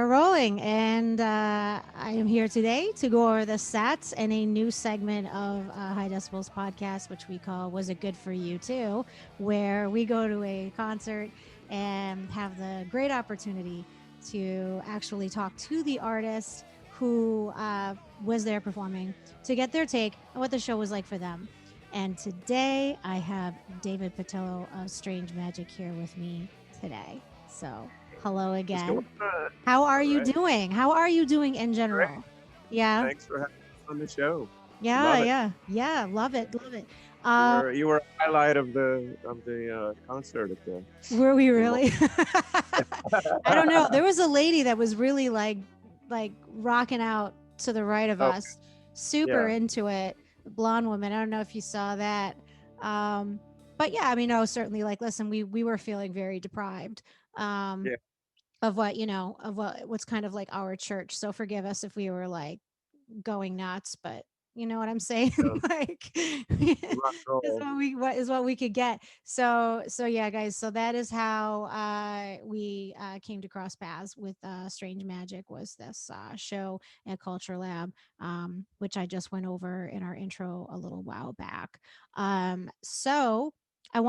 We're rolling, and I am here today to go over the stats in a new segment of High Decibels podcast, which we call "Was It Good for You Too," where we go to a concert and have the great opportunity to actually talk to the artist who was there performing to get their take on what the show was like for them. And today I have David Pattillo of Strange Magic here with me today. So hello What's again. going on? How are All you right, doing? How are you doing in great. general? Yeah, Thanks for having me on the show. yeah, Love it. yeah, yeah. Love it, love it. You Um, were you were a highlight of the concert at the were we in Lo- really? I don't know. There was a lady that was really like rocking out to the right of Oh us, super yeah, into it. Blonde woman. I don't know if you saw that. Um, but yeah, I mean, no, certainly. Like, listen, we were feeling very deprived. Um, yeah. of what of what's kind of like our church, so forgive us if we were like going nuts, but you know what I'm saying? So Like rock and is roll. what we could get. So yeah, guys. So that is how we came to cross paths with Strange Magic was this show at Culture Lab, which I just went over in our intro a little while back. So I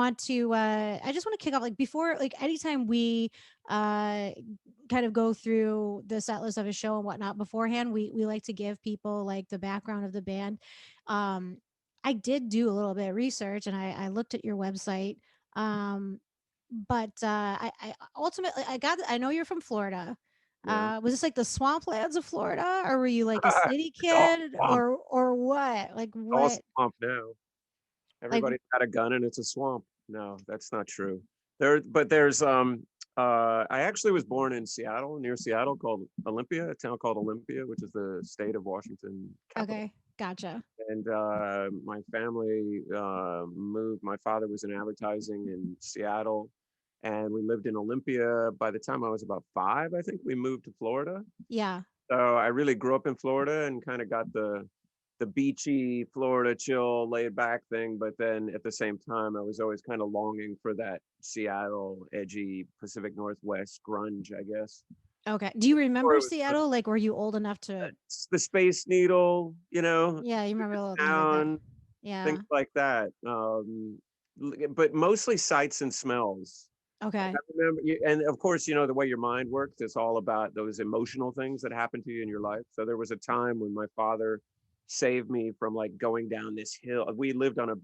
just want to kick off like before like anytime we uh kind of go through the set list of a show and whatnot beforehand. We like to give people like the background of the band. Um, I did do a little bit of research and I looked at your website. Um, but I ultimately I know you're from Florida. Yeah. Was this like the swamplands of Florida, or were you like a city It's all kid, swamp. or what? Like It's all what? swamp now. Like Everybody's got a gun and it's a swamp. No, that's not true. There's I actually was born in Seattle, near Seattle, called Olympia, a town called Olympia, which is the state of Washington capital. okay, gotcha. And my family moved. My father was in advertising in Seattle, and we lived in Olympia. By the time I was about 5, I think we moved to Florida. Yeah. So I really grew up in Florida and kind of got the beachy Florida chill, laid back thing. But then at the same time, I was always kind of longing for that Seattle edgy Pacific Northwest grunge, I guess. Okay. Do you Or remember it was Seattle? Like, were you old enough to? the Space Needle, Yeah, you remember little things like that. town, things Yeah. like that. But mostly sights and smells. Like I Okay. remember, and of course, the way your mind works. It's all about those emotional things that happen to you in your life. So there was a time when my father saved me from like going down this hill. We lived on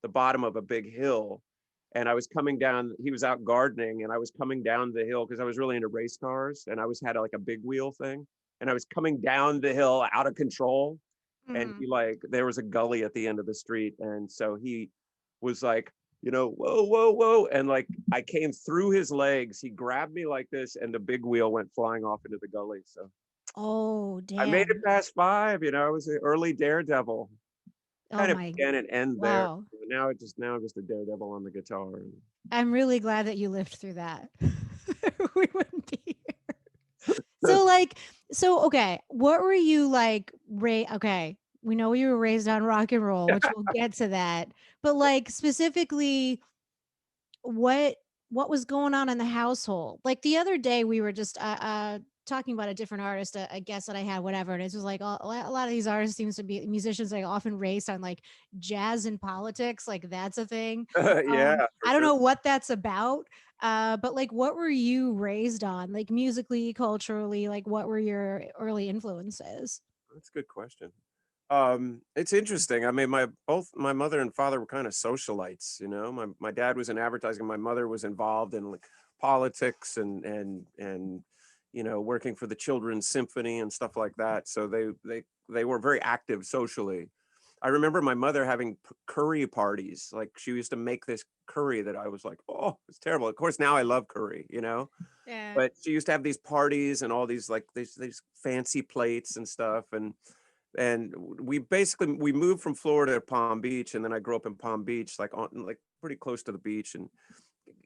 the bottom of a big hill, and I was coming down. He was out gardening, and I was coming down the hill because I was really into race cars, and I was had like a big wheel thing, and I was coming down the hill out of control, and Hmm. he like there was a gully at the end of the street, and so he was like, whoa, whoa, whoa, and like I came through his legs. He grabbed me like this, and the big wheel went flying off into the gully. So Oh, I made it damn. past 5. I was an early daredevil. Oh Kind of my. began and end there. Wow. Now I'm just a daredevil on the guitar. I'm really glad that you lived through that. We wouldn't be here. So like, so okay, what were you like? Okay, we know you were raised on rock and roll, which we'll get to that. But like specifically, what what was going on in the household? Like the other day, we were just talking about a different artist, a guest that I had, whatever. And it was like a lot of these artists seems to be musicians like often raised on like jazz and politics, like that's a thing. Yeah, for I don't sure. know what that's about. But like what were you raised on? Like musically, culturally, like what were your early influences? That's a good question. It's interesting. I mean, both my mother and father were kind of socialites. My dad was in advertising. My mother was involved in like politics and working for the Children's Symphony and stuff like that. So they were very active socially. I remember my mother having curry parties. Like she used to make this curry that I was like, oh, it's terrible. Of course, now I love curry. Yeah. But she used to have these parties and all these like these fancy plates and stuff, and we moved from Florida to Palm Beach, and then I grew up in Palm Beach, like pretty close to the beach, and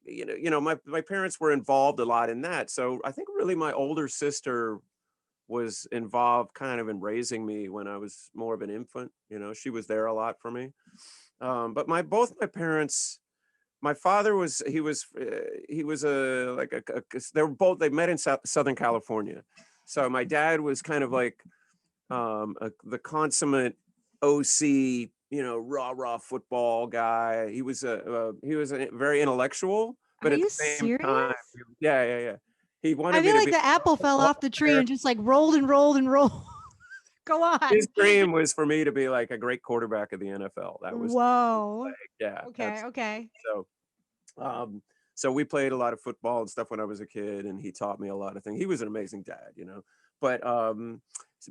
my parents were involved a lot in that. So I think really my older sister was involved kind of in raising me when I was more of an infant. She was there a lot for me. But both my parents my father was he was a like they were both they met in Southern California. So my dad was kind of like the consummate OC, you know, rah football guy. He was a very intellectual, Are but at you the same time, serious? yeah. He I wanted me feel to like be the a apple fell football off the tree player. and just like rolled and rolled and rolled. Go His on. dream was for me to be like a great quarterback of the NFL. That was Whoa. like, yeah, Okay. absolutely. Okay. So Um, so we played a lot of football and stuff when I was a kid, and he taught me a lot of things. He was an amazing dad, you know. But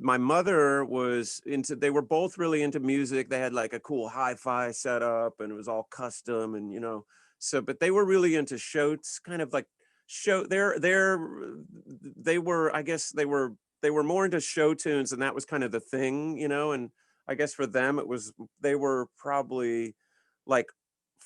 my mother was into. They were both really into music. They had like a cool hi-fi setup, and it was all custom, and you know. So, but they were really into shows, kind of like show. They were. I guess they were more into show tunes, and that was kind of the thing, you know. And I guess for them, it was they were probably like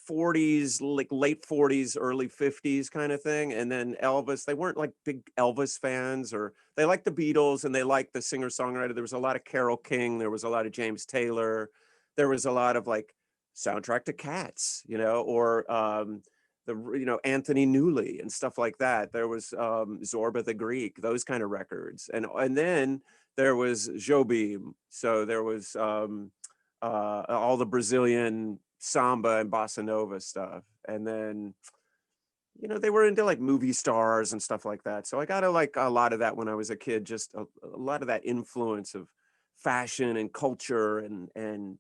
40s, like late 40s, early 50s kind of thing. And then Elvis, they weren't like big Elvis fans, or they liked the Beatles and they liked the singer-songwriter. There was a lot of Carole King, there was a lot of James Taylor, there was a lot of like soundtrack to Cats, you know, or the you know Anthony Newley and stuff like that. There was Zorba the Greek, those kind of records. And then there was Jobim. So there was all the Brazilian samba and bossa nova stuff. And then, you know, they were into like movie stars and stuff like that. So I got like a lot of that when I was a kid, just a lot of that influence of fashion and culture and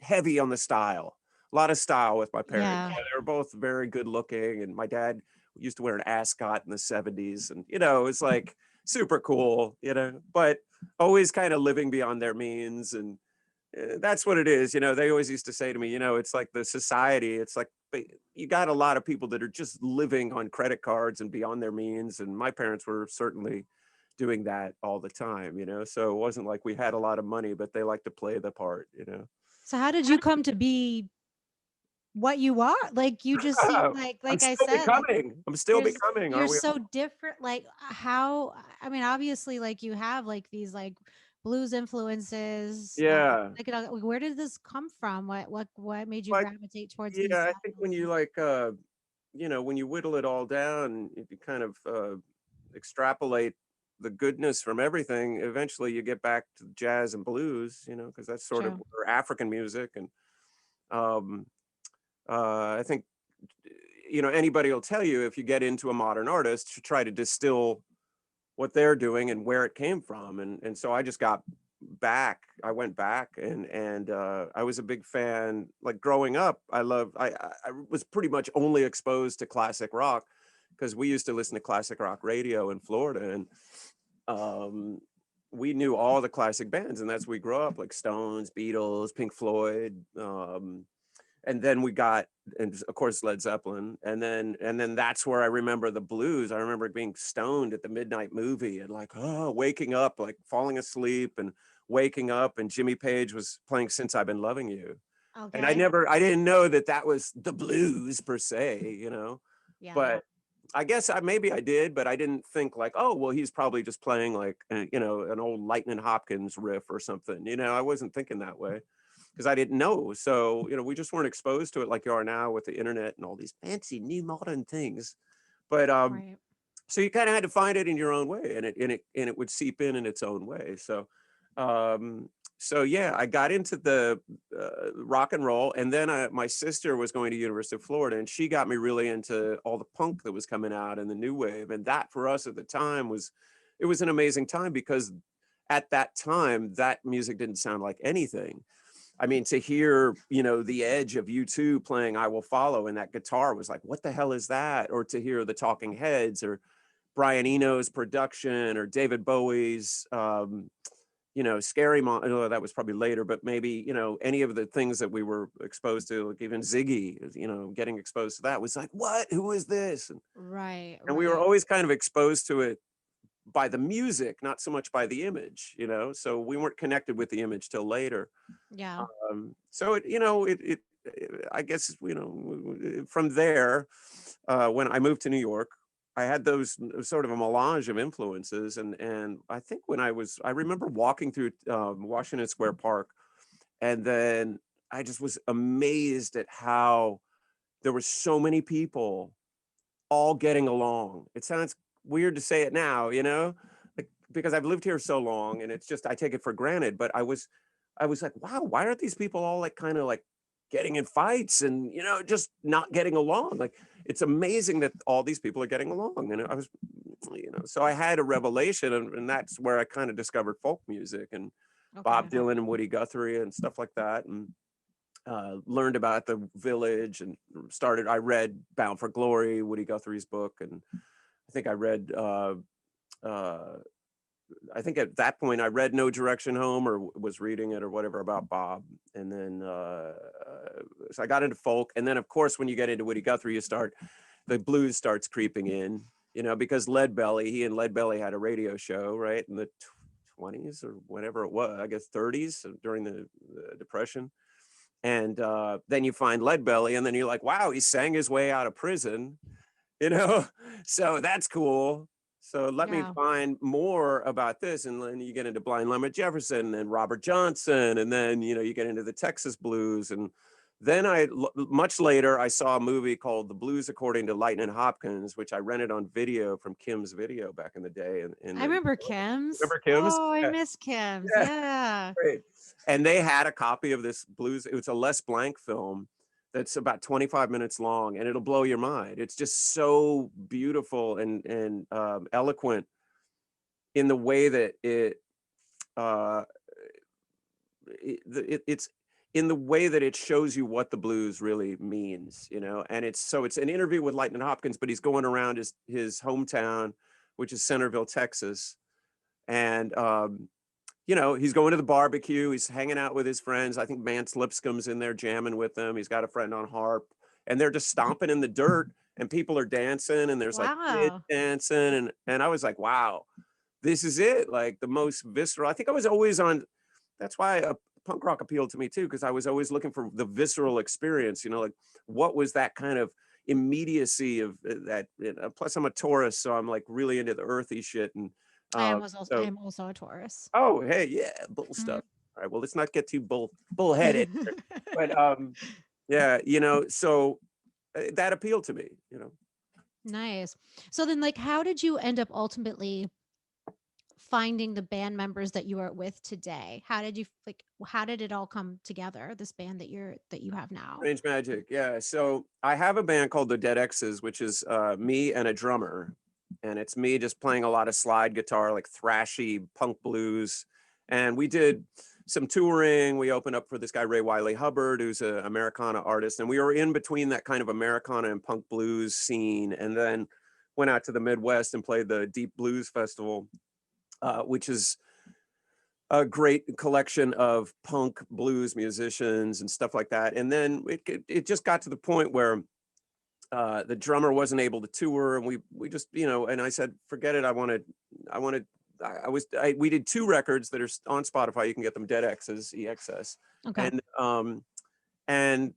heavy on the style. A lot of style with my parents. Yeah. Yeah, they were both very good looking. And my dad used to wear an ascot in the 70s. And, you know, it's like super cool, you know, but always kind of living beyond their means. And that's what it is. You know, they always used to say to me, you know, it's like the society, it's like you got a lot of people that are just living on credit cards and beyond their means. And my parents were certainly doing that all the time, you know. So it wasn't like we had a lot of money, but they like to play the part, you know. So how did you come to be what you are? Like you just seem I'm like I still said, like becoming. I'm still becoming. you're Are we so different. Like how I mean, obviously, like you have like these like blues influences. Yeah. Where did this come from? What made you Like, gravitate towards yeah, these I think when you styles? like you know, when you whittle it all down, if you kind of extrapolate the goodness from everything, eventually you get back to jazz and blues, you know, because that's sort of True. or African music. And um, I think, you know, anybody will tell you if you get into a modern artist to try to distill what they're doing and where it came from. And so I just got back. I went back and I was a big fan. Like growing up, I was pretty much only exposed to classic rock because we used to listen to classic rock radio in Florida, and um, we knew all the classic bands, and that's we grew up like Stones, Beatles, Pink Floyd, and then we got and of course Led Zeppelin, and then that's where I remember the blues. I remember being stoned at the midnight movie and like waking up, like falling asleep and waking up, and Jimmy Page was playing Since I've Been Loving You, and Okay. I didn't know that that was the blues per se, you know, Yeah. but I guess maybe I did, but I didn't think like, oh well, he's probably just playing like you know an old Lightning Hopkins riff or something, you know. I wasn't thinking that way because I didn't know. So, you know, we just weren't exposed to it like you are now with the internet and all these fancy new modern things. But Right. so you kind of had to find it in your own way, and it would seep in its own way. So um so yeah, I got into the rock and roll, and then my sister was going to University of Florida, and she got me really into all the punk that was coming out and the new wave, and that for us at the time was it was an amazing time because at that time that music didn't sound like anything. I mean, to hear, you know, the edge of U2 playing I Will Follow and that guitar was like, what the hell is that? Or to hear the Talking Heads or Brian Eno's production or David Bowie's, you know, Scary Mom. Oh, that was probably later, but maybe, you know, any of the things that we were exposed to, like even Ziggy, you know, getting exposed to that was like, what? Who is this? Right. And we were Right. always kind of exposed to it by the music, not so much by the image, you know, so we weren't connected with the image till later. Yeah. So it, you know, I guess, you know, from there, when I moved to New York, I had those sort of a melange of influences, and I think I remember walking through Washington Square Park, and then I just was amazed at how there were so many people all getting along. It sounds weird to say it now, you know, like, because I've lived here so long and it's just I take it for granted. But I was like, wow, why aren't these people all like kind of like getting in fights and you know just not getting along? Like it's amazing that all these people are getting along. And I was, you know, so I had a revelation, and that's where I kind of discovered folk music and Bob Okay. Dylan and Woody Guthrie and stuff like that, and learned about the Village and started. I read Bound for Glory, Woody Guthrie's book, and I think I read. Uh, I think at that point I read No Direction Home or was reading it or whatever about Bob, and then so I got into folk, and then of course when you get into Woody Guthrie, you start the blues starts creeping in, you know, because Leadbelly, he and Leadbelly had a radio show right in the 20s or whatever it was, I guess 30s during the Depression. And then you find Leadbelly, and then you're like, wow, he sang his way out of prison, you know? So that's cool. So let me Yeah. find more about this. And then you get into Blind Lemon Jefferson and Robert Johnson. And then, you know, you get into the Texas blues. And then much later, I saw a movie called The Blues According to Lightning Hopkins, which I rented on video from Kim's Video back in the day. I remember Kim's. Remember Kim's? Oh, I Yeah. miss Kim's. Yeah. Yeah. Great. And they had a copy of this blues. It was a Les Blanc film that's about 25 minutes long, and it'll blow your mind. It's just so beautiful and eloquent in the way that uh, it's in the way that it shows you what the blues really means, you know. And it's an interview with Lightning Hopkins, but he's going around his hometown, which is Centerville, Texas, and you know, he's going to the barbecue. He's hanging out with his friends. I think Mance Lipscomb's in there jamming with them. He's got a friend on harp, and they're just stomping in the dirt, and people are dancing, and there's like kids Wow. dancing, and I was like, wow, this is it, like the most visceral. I think I was always on. That's why punk rock appealed to me too, because I was always looking for the visceral experience. You know, like what was that kind of immediacy of that? Plus, I'm a Taurus, so I'm like really into the earthy shit, and I so am also a Taurus. oh, hey, yeah, bull Mhm. stuff. All right, well, let's not get too bullheaded. But yeah, you know, so that appealed to me, you know. Nice. So then, like, how did you end up ultimately finding the band members that you are with today? How did you like? How did it all come together? This band that you have now. Strange Magic, yeah. So I have a band called the Dead X's, which is me and a drummer, and it's me just playing a lot of slide guitar, like thrashy punk blues. And we did some touring. We opened up for this guy Ray Wiley Hubbard, who's an Americana artist, and we were in between that kind of Americana and punk blues scene, and then went out to the Midwest and played the Deep Blues Festival, which is a great collection of punk blues musicians and stuff like that. And then it just got to the point where the drummer wasn't able to tour, and we just, you know, and I said, forget it. I wanted, we did two records that are on Spotify. You can get them, Dead X's, EXS, Okay. and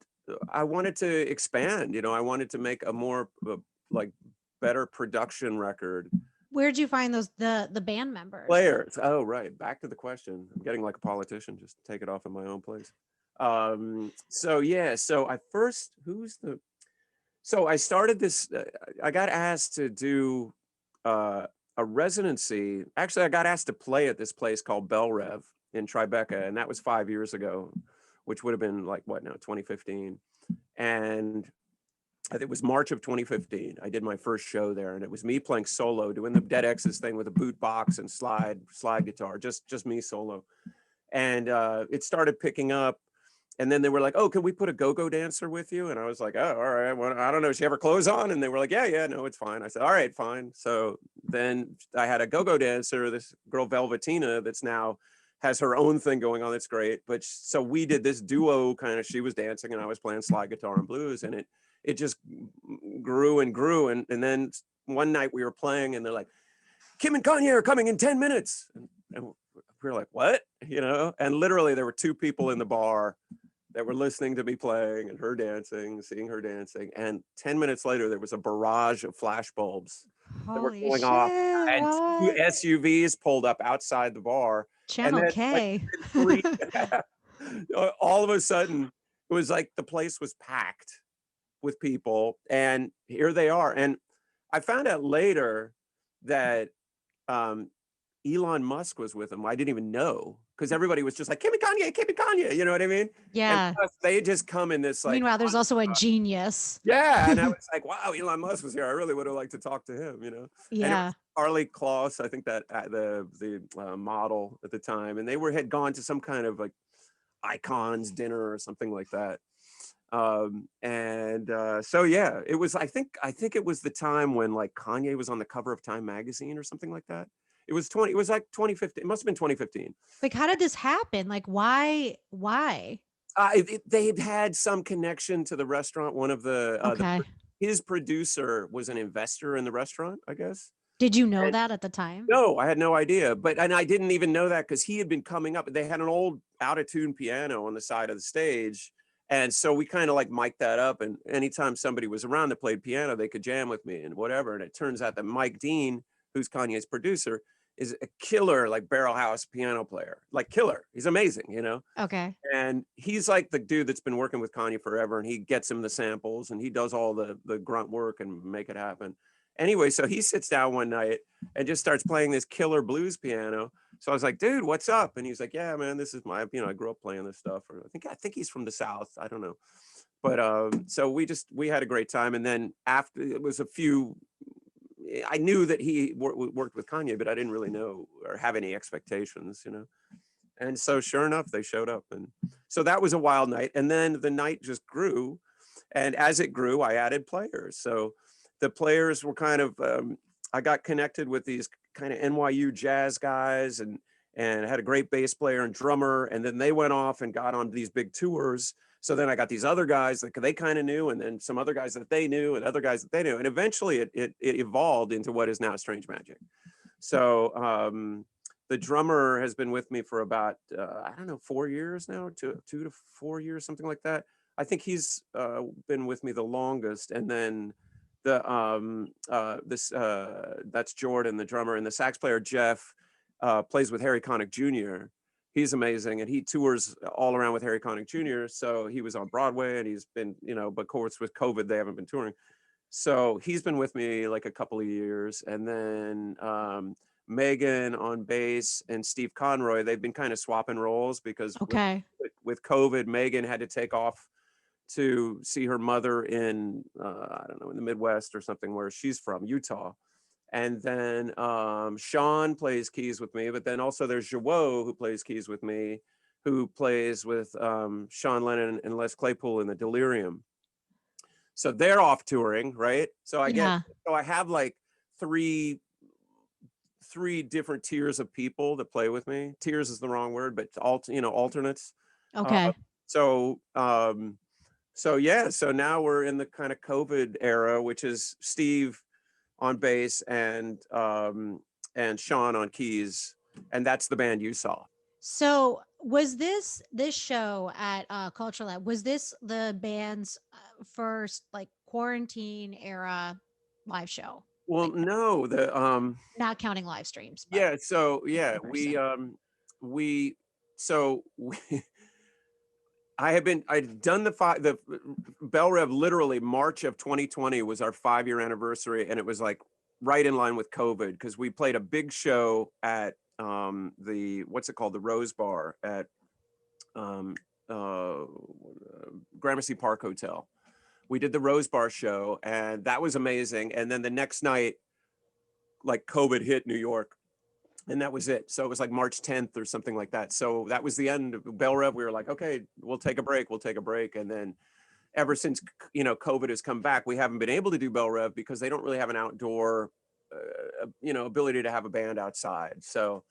I wanted to expand. You know, I wanted to make a more like better production record. Where'd you find the band members? Players. Oh, right. Back to the question. I'm getting like a politician. Just take it off in my own place. So yeah. So I first, so I started this. I got asked to do a residency. Actually, I got asked to play at this place called Bell Rev in Tribeca, and that was 5 years ago, which would have been like what now, 2015. And it was March of 2015. I did my first show there, and it was me playing solo, doing the Dead X's thing with a boot box and slide guitar, just me solo. And it started picking up. And then they were like, "Oh, can we put a go-go dancer with you?" And I was like, "Oh, all right. Well, I don't know. Does she have her clothes on?" And they were like, "Yeah, no, it's fine." I said, "All right, fine." So then I had a go-go dancer, this girl Velvetina, that's now has her own thing going on. That's great. But so we did this duo kind of. She was dancing, and I was playing slide guitar and blues, and it just grew and grew. And then one night we were playing, and they're like, "Kim and Kanye are coming in 10 minutes," and we were like, "What?" You know? And literally, there were two people in the bar that were listening to me playing and her dancing, seeing her dancing. And 10 minutes later, there was a barrage of flash bulbs that were Holy going off, shit! and two What? SUVs pulled up outside the bar. And Channel then, like, K. within three, all of a sudden, it was like the place was packed. with people, and here they are. And I found out later that um, Elon Musk was with him. I didn't even know because everybody was just like Kimmy Kanye. You know what I mean? And Yeah. plus, they just come in this like, Meanwhile, there's also a genius. yeah. And I was like, wow, Elon Musk was here. I really would have liked to talk to him. And it Yeah. was Harley Kloss, I think that the model at the time, and they had gone to some kind of like icons dinner or something like that. And so yeah, it was. I think it was the time when like Kanye was on the cover of Time magazine or something like that. It was like 2015. It must have been 2015. Like, how did this happen? Like, why? Why? They'd had some connection to the restaurant. One of Okay. his producer was an investor in the restaurant, I guess. Did you know that at the time? No, I had no idea. And I didn't even know that because he had been coming up. They had an old out of tune piano on the side of the stage. And so we kind of like mic'd that up. And anytime somebody was around that played piano, they could jam with me and whatever. And it turns out that Mike Dean, who's Kanye's producer, is a killer, like barrel house piano player, like killer. He's amazing. Okay. And he's like the dude that's been working with Kanye forever, and he gets him the samples and he does all the grunt work and make it happen. Anyway, so he sits down one night and just starts playing this killer blues piano. So I was like, dude, what's up? And he's like, yeah, man, this is I grew up playing this stuff. Or I think he's from the South. I don't know. But so we had a great time. And then after it was I knew that he worked with Kanye, but I didn't really know or have any expectations. And so sure enough, they showed up. And so that was a wild night. And then the night just grew. And as it grew, I added players. So the players were kind of, I got connected with these kind of NYU jazz guys, and I had a great bass player and drummer. And then they went off and got on these big tours. So then I got these other guys that they kind of knew, and then some other guys that they knew, and other guys that they knew. And eventually it evolved into what is now Strange Magic. So the drummer has been with me for about, I don't know, 4 years now, 2 to 4 years, something like that. I think he's been with me the longest. And then that's Jordan, the drummer, and the sax player, Jeff, plays with Harry Connick Jr. He's amazing, and he tours all around with Harry Connick Jr. So he was on Broadway, and he's been, but of course with COVID, they haven't been touring. So he's been with me like a couple of years. And then Megan on bass and Steve Conroy, they've been kind of swapping roles because Okay. with COVID, Megan had to take off to see her mother in, I don't know, in the Midwest or something, where she's from, Utah. And then Sean plays keys with me, but then also there's Joao, who plays keys with me, who plays with Sean Lennon and Les Claypool in the Delirium. So they're off touring, right? So Yeah. I have like three different tiers of people that play with me. Tiers is the wrong word, but alternates. Uh, Okay. so yeah, so now we're in the kind of COVID era, which is Steve on bass and Sean on keys, and that's the band you saw. So was this show at Cultural Lab? Was this the band's first like quarantine era live show? Well, Like, no, the not counting live streams, but yeah, so like yeah, in person. we so we, I'd done the Bell Rev. Literally March of 2020 was our 5-year anniversary, and it was like right in line with COVID because we played a big show at the what's it called, the Rose Bar at um, uh, Gramercy Park Hotel. We did the Rose Bar show, and that was amazing. And then the next night, like COVID hit New York, and that was it. So it was like March 10th or something like that. So that was the end of Bell Rev. We were like, okay, we'll take a break. We'll take a break. And then ever since, COVID has come back, we haven't been able to do Bell Rev because they don't really have an outdoor, ability to have a band outside. So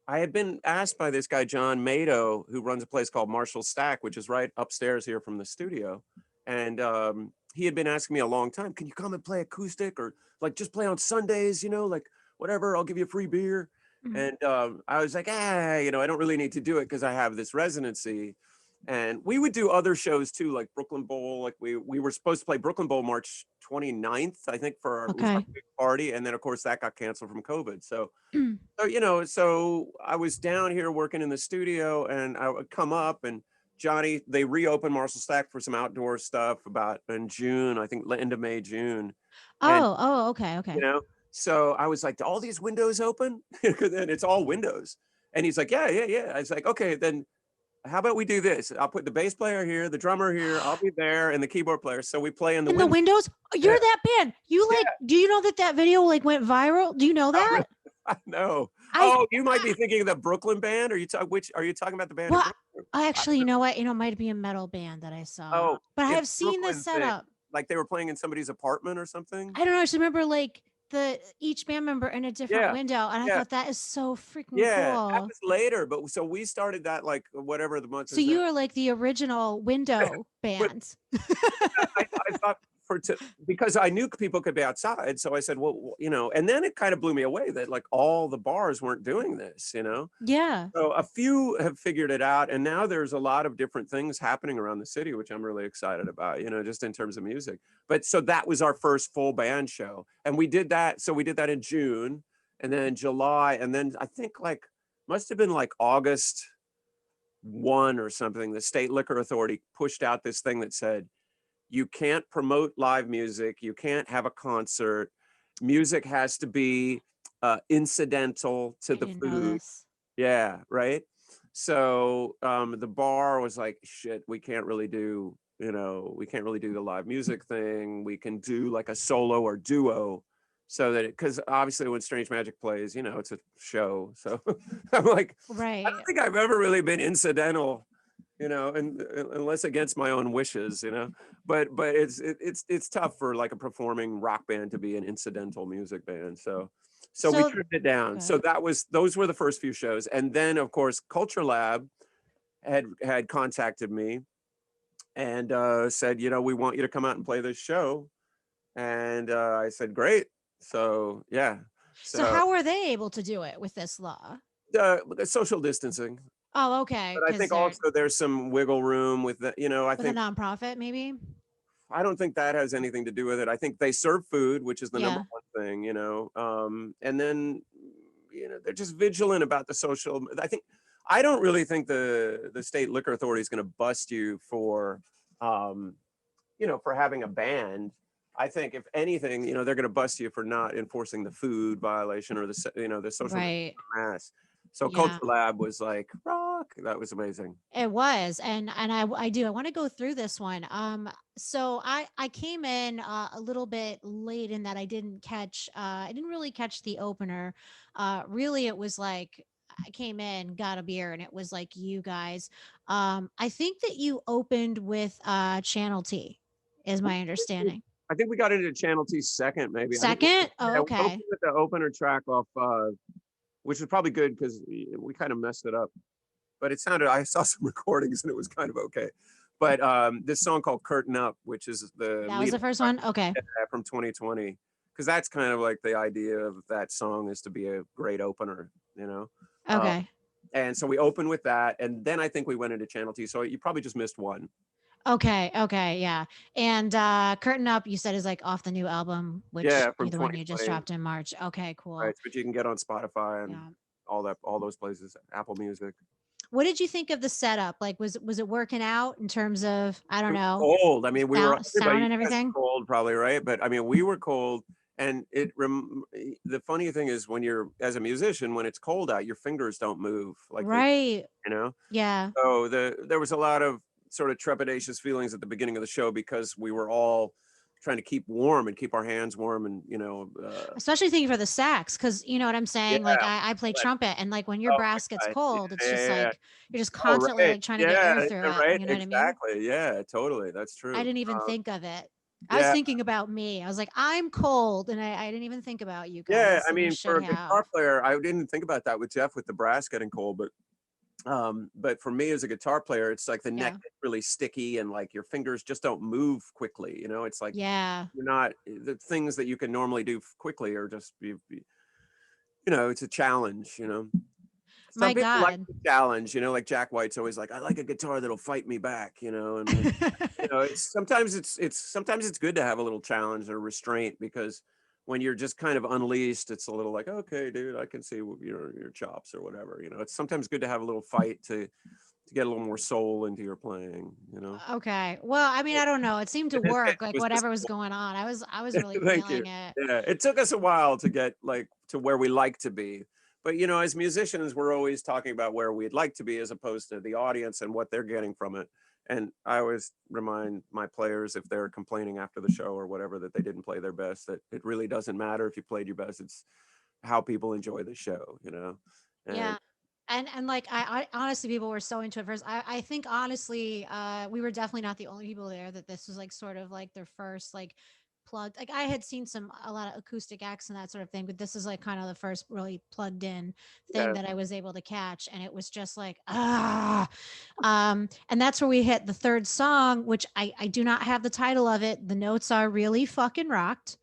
I had been asked by this guy, John Mado, who runs a place called Marshall Stack, which is right upstairs here from the studio. And he had been asking me a long time, can you come and play acoustic or like just play on Sundays, like whatever, I'll give you a free beer. Mhm. And I was like, I don't really need to do it because I have this residency. And we would do other shows too, like Brooklyn Bowl. Like we were supposed to play Brooklyn Bowl March 29th, I think, it was our Okay. big party. And then of course that got canceled from COVID. So I was down here working in the studio, and I would come up, and Johnny, they reopened Marshall Stack for some outdoor stuff about in June, I think end of May, June. And, Oh, okay, you okay. know, so I was like, all these windows open? And it's all windows. And he's like, yeah, yeah, yeah. I was like, okay, then how about we do this? I'll put the bass player here, the drummer here, I'll be there, and the keyboard player. So we play in the In the window. windows? Yeah, You're that band. You like, yeah. do you know that that video like went viral? Do you know Oh, that? really? I know. I, Oh, you might I be thinking of the Brooklyn band. Are you talking which are you talking about the band in well, Brooklyn? I actually, don't you know. know what? You know, it might be a metal band that I saw, Oh, but I it's have seen this Brooklyn thing. setup. Like they were playing in somebody's apartment or something. I don't know. I just remember like the each band member in a different Yeah. window, and I Yeah. thought that is so freaking Yeah. That cool. was later, but so we started that like whatever the month So is now. you were like the original window But band. I thought because I knew people could be outside, so I said, well, and then it kind of blew me away that like all the bars weren't doing this. Yeah. So a few have figured it out, and now there's a lot of different things happening around the city, which I'm really excited about, just in terms of music. But so that was our first full band show, and we did that. So we did that in June, and then July, and then I think like must have been like August 1 or something. The state liquor authority pushed out this thing that said you can't promote live music, you can't have a concert. Music has to be incidental to I the didn't know food. this. Yeah, right. So the bar was like, shit, we can't really do the live music thing. We can do like a solo or duo. So that because obviously when Strange Magic plays, it's a show. So I'm like, I don't Right. think I've ever really been incidental, and unless against my own wishes. But it's tough for like a performing rock band to be an incidental music band. So we So trimmed it down. So good. those were the first few shows, and then of course Culture Lab had contacted me and said, we want you to come out and play this show, and I said, great. So yeah, So so how were they able to do it with this law? social distancing, Oh, okay, but I because think they're also there's some wiggle room with the, I with a think nonprofit, maybe. I don't think that has anything to do with it. I think they serve food, which is the number Yeah. one thing. And then they're just vigilant about the social. I don't really think the state liquor authority is going to bust you um, for having a band. I think if anything, they're going to bust you for not enforcing the food violation or the social Right. mass. So Yeah. Culture Lab was like rock. That was amazing. It was, and I want to go through this one. So I came in a little bit late in that I didn't really catch the opener. Really, it was like I came in, got a beer, and it was like you guys. I think that you opened with Channel T, is my understanding. I think we got into Channel T second, maybe. I think Second, oh yeah, we opened okay, with the opener track off, which was probably good because we kind of messed it up. But it sounded. I saw some recordings and it was kind of okay. But this song called "Curtain Up," which is the that was lead the first one. Okay, from 2020, because that's kind of like the idea of that song is to be a great opener. Uh, okay. and so we opened with that, and then I think we went into Channel T. So you probably just missed one. Okay, okay, yeah. And Curtain Up, you said is like off the new album, which Yeah, from the one you just 2020. dropped in March. Okay, Right, cool. but you can get on Spotify and Yeah. all those places, Apple Music. What did you think of the setup? Like was it working out in terms of, I It don't was know, cold. I mean, sound everybody, you and guys everything? were cold probably, right? But I mean, we were cold. And the funny thing is when you're as a musician, when it's cold out, your fingers don't move like they, Right. you know? Yeah. So there was a lot of sort of trepidatious feelings at the beginning of the show because we were all trying to keep warm and keep our hands warm and, Especially thinking for the sax, because you know what I'm yeah, saying? Like I play but trumpet and like when your oh brass my gets God. cold, it's Yeah, just yeah, yeah. like you're just Oh, constantly right. like trying to get Yeah, air through it. right. You know what I mean? Exactly. Yeah, totally. That's I true. didn't even think of it. I was Yeah. thinking about me. I was like, I'm cold, and I didn't even think about you Yeah, guys, I and I mean, for should a guitar have. player, I didn't think about that with Jeff with the brass getting cold, but for me as a guitar player, it's like the neck Yeah. is really sticky and like your fingers just don't move quickly. It's like Yeah. you're not the things that you can normally do quickly are just it's a challenge. Some My people like God. the challenge, like Jack White's always like, I like a guitar that'll fight me back, and sometimes it's good to have a little challenge or restraint because when you're just kind of unleashed, it's a little like, okay, dude, I can see your chops or whatever. It's sometimes good to have a little fight to to get a little more soul into your playing, you know. Okay. Well, I mean, I don't know. It seemed to It work, like was just whatever was going on. I was really thank you. feeling it. Yeah, it took us a while to get like to where we like to be. But you know, as musicians, we're always talking about where we'd like to be as opposed to the audience and what they're getting from it. And I always remind my players if they're complaining after the show or whatever that they didn't play their best, that it really doesn't matter if you played your best. It's how people enjoy the show, you know. And Yeah. And like I honestly people were so into it first. I think honestly, we were definitely not the only people there that this was like sort of like their first like plugged like I had seen some a lot of acoustic acts and that sort of thing, but this is like kind of the first really plugged in thing yeah. that I was able to catch. And it was just like, and that's where we hit the third song, which I do not have the title of it. The notes are really fucking rocked.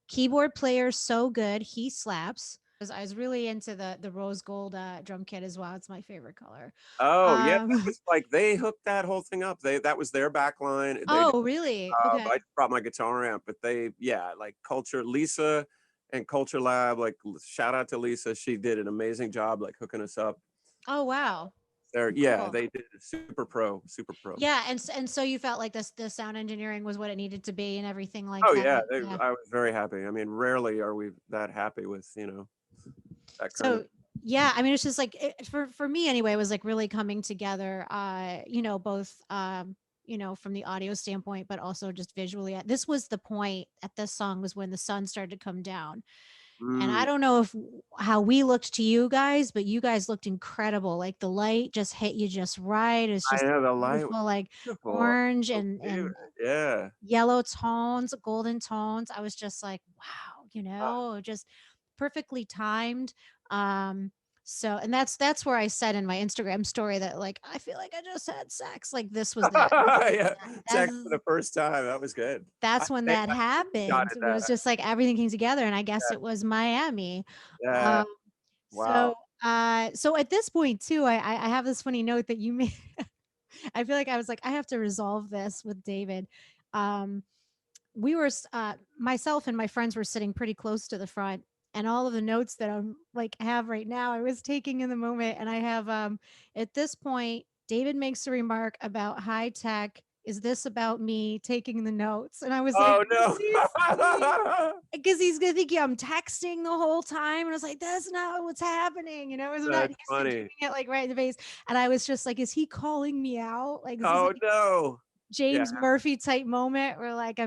Keyboard player so good, he slaps. I was really into the rose gold drum kit as well. It's my favorite color. Oh yeah, that Um, was like they hooked that whole thing up. That was their back line. They did oh, really? a Okay. job. I brought my guitar amp, but they yeah, like Culture Lisa and Culture Lab, like shout out to Lisa. She did an amazing job like hooking us up. Oh, wow. There, yeah, Cool. they did it super pro, super pro. Yeah, and so you felt like this the sound engineering was what it needed to be and everything like Oh that. yeah, Yeah. I was very happy. I mean, rarely are we that happy with, you know, that kind of So yeah, I mean, it's just like for me anyway, it was like really coming together. Both from the audio standpoint, but also just visually. This was the point at this song was when the sun started to come down. And I mm, don't know if how we looked to you guys, but you guys looked incredible. Like the light just hit you just right. It's I just know the light was beautiful, like beautiful. orange So cute. and Yeah. yellow tones, golden tones. I was just like, wow, Ah. just perfectly timed. Um, so and that's where I said in my Instagram story that like I feel like I just had sex. Like this was that. Yeah, sex for That's the first time. That was good. I that's when think that I happened. screenshotted It that. was just like everything came together, and I guess it was Miami. Yeah. Um, Wow. so at this point too, I have this funny note that you made. I feel like I was like, I have to resolve this with David. Um, myself and my friends were sitting pretty close to the front, and all of the notes that I'm like have right now, I was taking in the moment, and I have at this point, David makes a remark about high tech. Is this about me taking the notes? And I was like, Oh is no. he because he's gonna think I'm texting the whole time. And I was like, that's not what's happening. It was not That's he's like funny. giving it like right in the face. And I was just like, is he calling me out? Like, is this Oh like no. Yeah. James Murphy type moment where like I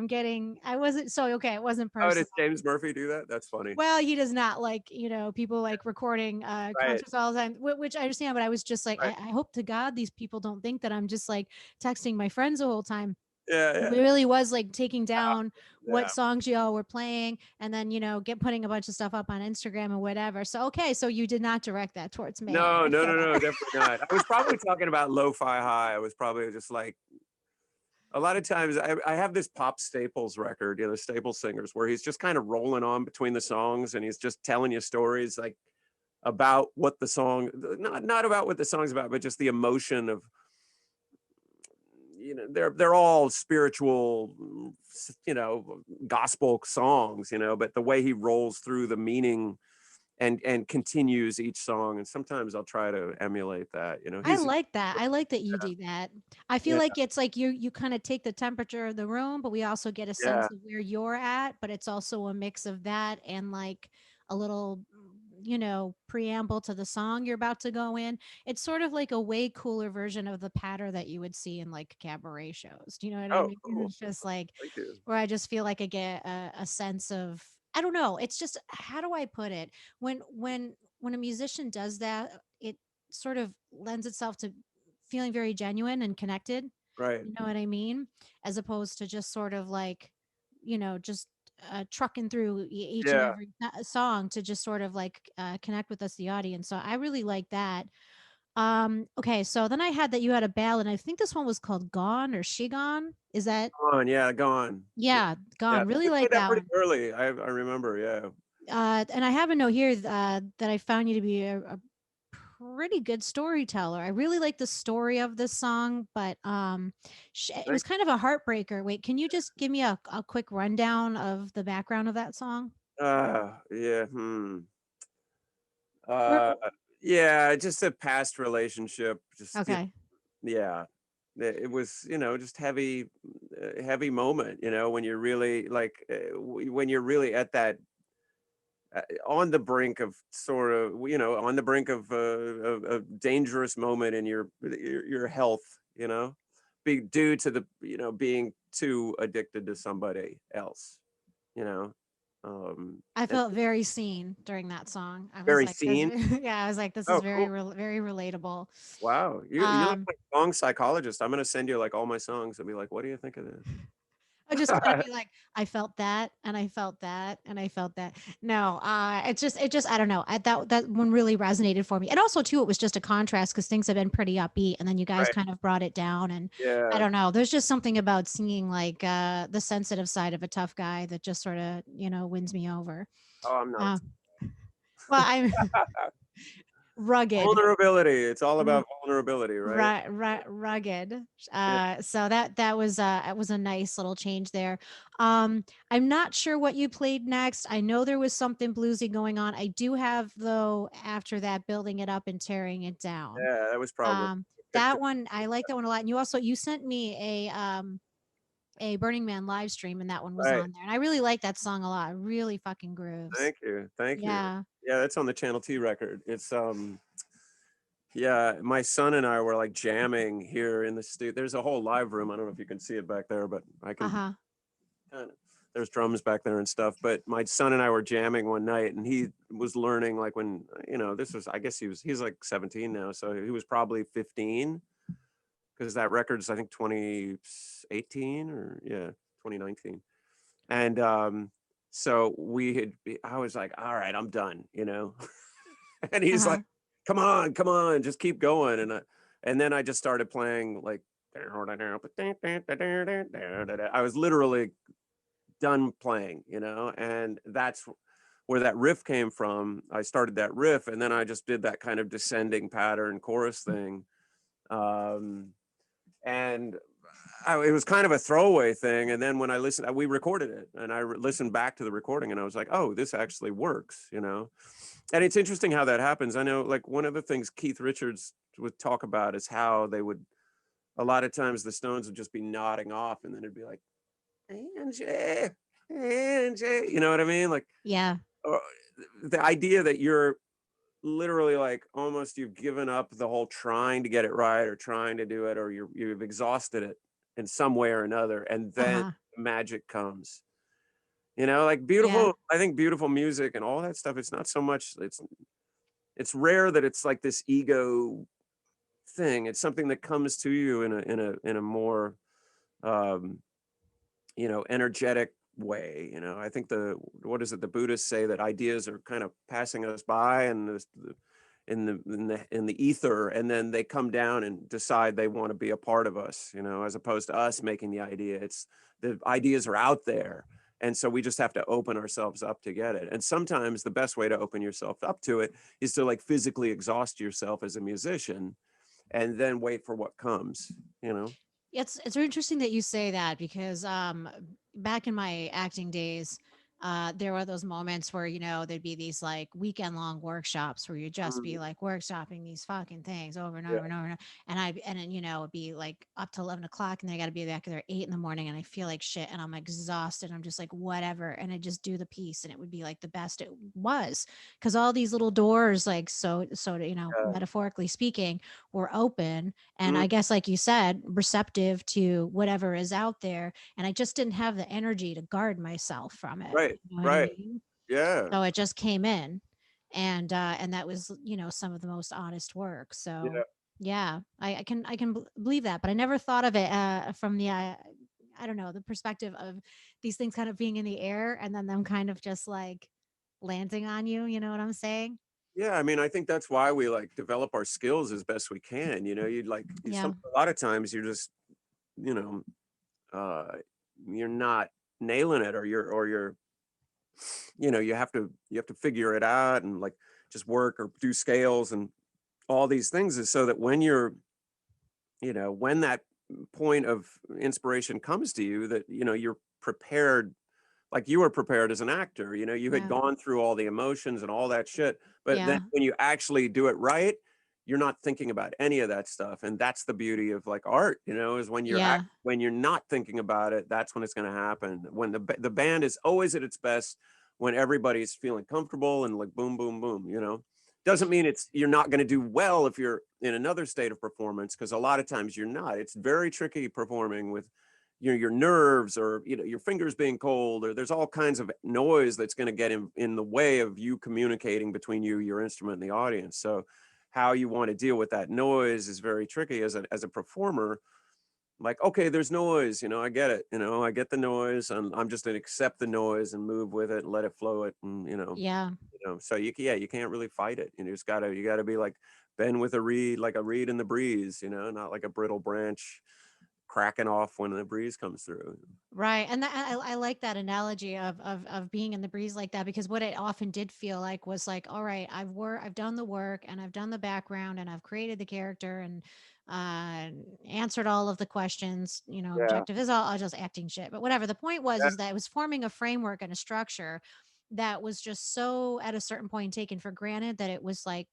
wasn't so okay, it wasn't Oh, did personal. James Murphy do that? That's funny. Well, he does not like, people like recording Right. concerts all the time, which I understand, but I was just like, Right. I hope to God these people don't think that I'm just like texting my friends the whole time. Yeah, It yeah. really was like taking down what Yeah. songs y'all were playing and then, get putting a bunch of stuff up on Instagram and whatever. So, okay. So you did not direct that towards me. I No, gotta no, say no, that. no, definitely not. I was probably talking about Lo-Fi High. I was probably just like a lot of times I have this Pop Staples record, you know, the Staples singers, where he's just kind of rolling on between the songs and he's just telling you stories like about what the song, not about what the song's about, but just the emotion of, you know, they're all spiritual, you know, gospel songs, you know, but the way he rolls through the meaning and continues each song, and sometimes I'll try to emulate that, you know. I He's like that. I like that you do that. I feel yeah, like it's like you kind of take the temperature of the room, but we also get a yeah, sense of where you're at, but it's also a mix of that and like a little preamble to the song you're about to go in. It's sort of like a way cooler version of the patter that you would see in like cabaret shows. Do you know what I oh mean? cool, It's just like thank you. where I just feel like I get a sense of I don't know. It's just how do I put it? When a musician does that, it sort of lends itself to feeling very genuine and connected. Right. You know what I mean? As opposed to just sort of like, just trucking through each and Yeah. every song to just sort of like connect with us, the audience. So I really like that. Okay, so then I had that you had a ballad. I think this one was called "Gone" or "She Gone." Is that Gone, yeah, Gone. Yeah, yeah, yeah, "Gone"? Really we like played that that pretty one. early, I remember, yeah. And I have a note here that I found you to be a pretty good storyteller. I really like the story of this song, but it Thank was kind of a heartbreaker. Wait, can you just give me a quick rundown of the background of that song? yeah, Or uh, yeah, just a past relationship, just, yeah, okay, yeah, it was, just heavy moment, when you're really like, when you're really at that, on the brink of sort of, on the brink of a dangerous moment in your health, be due to the, being too addicted to somebody else, you know. I And felt very seen during that song. I was very like, this, seen. yeah, I was like, this is Oh, cool. very relatable. Wow. You're like Um, my song psychologist. I'm gonna send you like all my songs and be like, what do you think of this? I just kind of be like, I felt that, and I felt that, and I felt that. No, it just, I don't know. That one really resonated for me, and also too, it was just a contrast because things have been pretty upbeat, and then you guys Right. kind of brought it down, and I Yeah. don't know. There's just something about seeing like the sensitive side of a tough guy that just sort of wins me over. Oh, I'm not. Uh, well, I'm rugged. Vulnerability. It's all about vulnerability, right? Rugged. Yeah. So that was it was a nice little change there. I'm not sure what you played next. I know there was something bluesy going on. I do have though after that building it up and tearing it down. Yeah, that was probably Um, picked that one I like that one a lot. And you also you sent me a Burning Man live stream and that one was right. on there. And I really like that song a lot. It really fucking grooves. Thank you. Thank you. Yeah. Yeah, that's on the Channel T record. It's yeah, my son and I were like jamming here in the studio. There's a whole live room. I don't know if you can see it back there, but I can Uh-huh. kind of, there's drums back there and stuff. But my son and I were jamming one night and he was learning like when, this was, I guess he's like 17 now. So he was probably 15 because that record's, I think 2018 or yeah, 2019. And so I was like, all right, I'm done. And he's like, Uh-huh. come on, just keep going. And then I just started playing like I was literally done playing, and that's where that riff came from. I started that riff and then I just did that kind of descending pattern chorus thing. Um, and it was kind of a throwaway thing. And then when I listened, we recorded it and I listened back to the recording and I was like, oh, this actually works. And it's interesting how that happens. I know like one of the things Keith Richards would talk about is how they would, a lot of times the Stones would just be nodding off and then it'd be like, Angie, Angie, you know what I mean? Like, Yeah. uh, the idea that you're literally like almost you've given up the whole trying to get it right or trying to do it or you've exhausted it in some way or another and then Uh-huh. magic comes, like Yeah. beautiful. I think beautiful music and all that stuff, it's not so much, it's rare that it's like this ego thing. It's something that comes to you in a more um energetic way. I think what is it, the Buddhists say that ideas are kind of passing us by and in the ether, and then they come down and decide they want to be a part of us, as opposed to us making the idea. It's the ideas are out there, and so we just have to open ourselves up to get it. And sometimes the best way to open yourself up to it is to like physically exhaust yourself as a musician and then wait for what comes. It's interesting that you say that because back in my acting days, there were those moments where there'd be these like weekend long workshops where you'd just be Mm, like workshopping these fucking things over and yeah, over and over and then it'd be like up to 11 o'clock and then I got to be back there at 8 in the morning and I feel like shit and I'm exhausted. I'm just like whatever and I just do the piece and it would be like the best it was because all these little doors like so yeah. metaphorically speaking were open and Mm, I guess like you said receptive to whatever is out there and I just didn't have the energy to guard myself from it, right, you know what I right. mean? Yeah, So it just came in and that was some of the most honest work. So yeah. yeah, I can believe that, but I never thought of it from the I don't know, the perspective of these things kind of being in the air and then them kind of just like landing on you, you know what I'm saying? Yeah, I mean, I think that's why we like develop our skills as best we can. You'd like Yeah. a lot of times you're just, you know, uh, you're not nailing it, or you have to figure it out and like just work or do scales and all these things is so that when that point of inspiration comes to you, that you're prepared, like you were prepared as an actor. You had Yeah. gone through all the emotions and all that shit, but then Yeah. when you actually do it right, you're not thinking about any of that stuff. And that's the beauty of like art, you know, is Yeah. when you're not thinking about it, that's when it's going to happen. When the band is always at its best when everybody's feeling comfortable and like boom, boom, boom, you know. Doesn't mean it's you're not going to do well if you're in another state of performance, because a lot of times you're not. It's very tricky performing with your nerves, or your fingers being cold, or there's all kinds of noise that's going to get in the way of you communicating between you, your instrument, and the audience. So how you want to deal with that noise is very tricky as a performer. Like, okay, there's noise, I get it, I get the noise, and I'm just gonna accept the noise and move with it and let it flow it, and Yeah. so you can't really fight it. You gotta be like bend with a reed, like a reed in the breeze, not like a brittle branch cracking off when the breeze comes through. Right. And I like that analogy of being in the breeze like that, because what it often did feel like was like, all right, I've done the work and I've done the background and I've created the character and uh answered all of the questions. Yeah, Objective is all just acting shit. But whatever. The point was yeah, is that it was forming a framework and a structure that was just so at a certain point taken for granted that it was like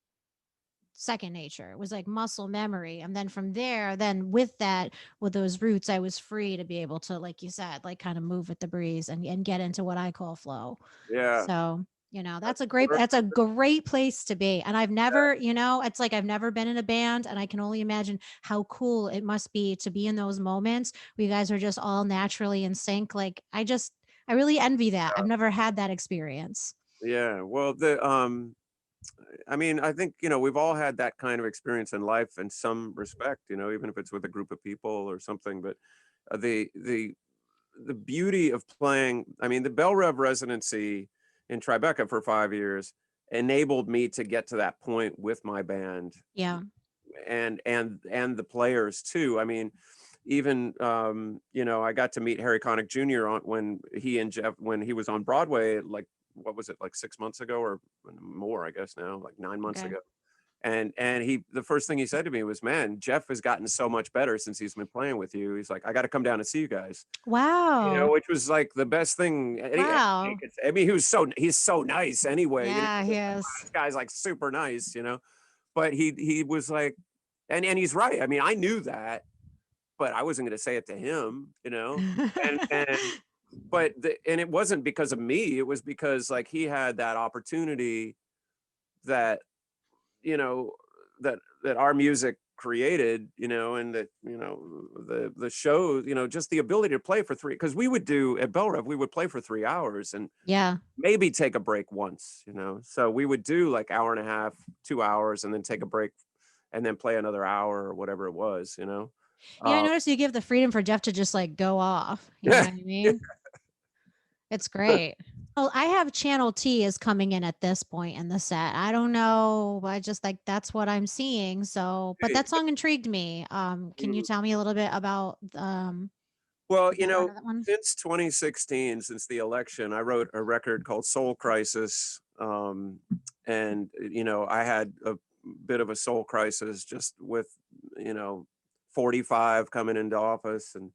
second nature. It was like muscle memory. And then from there, then with that, with those roots, I was free to be able to, like you said, like kind of move with the breeze and get into what I call flow. yeah. So, That's the that's a great place to be. And I've word. never, it's like I've never been in a band, and I can only imagine how cool it must be to be in those moments where you guys are just all naturally in sync. Like I really envy that. I've never had that experience. Yeah. Well, I mean, I think, we've all had that kind of experience in life in some respect, even if it's with a group of people or something. But the beauty of playing, I mean, the Bell Rev residency in Tribeca for 5 years enabled me to get to that point with my band, Yeah. and the players too. I mean, even I got to meet Harry Connick Jr. When he and Jeff, when he was on Broadway, like what was it, like 6 months ago or more, I guess now, like 9 months Okay. ago. And the first thing he said to me was, "Man, Jeff has gotten so much better since he's been playing with you." He's like, "I got to come down and see you guys." Wow. Which was like the best thing anybody Wow. could say. I mean, he's so nice anyway. Yeah, he is. This guy's like super nice. But he was like, and he's right. I mean, I knew that, but I wasn't going to say it to him. And and it wasn't because of me. It was because like he had that opportunity that you know that our music created, and that the show, just the ability to play for three, because we would do at Bell Rev, we would play for 3 hours and Yeah. maybe take a break once. So we would do like hour and a half, 2 hours, and then take a break and then play another hour or whatever it was. Yeah, I uh, noticed you give the freedom for Jeff to just like go off. You know yeah. what I mean? It's great. Well, I have Channel T is coming in at this point in the set. I don't know. I just like that's what I'm seeing. So, but that song intrigued me. Can you tell me a little bit about Well, the background of that one? since 2016, since the election, I wrote a record called Soul Crisis. And, I had a bit of a soul crisis just with, you know, 45 coming into office. And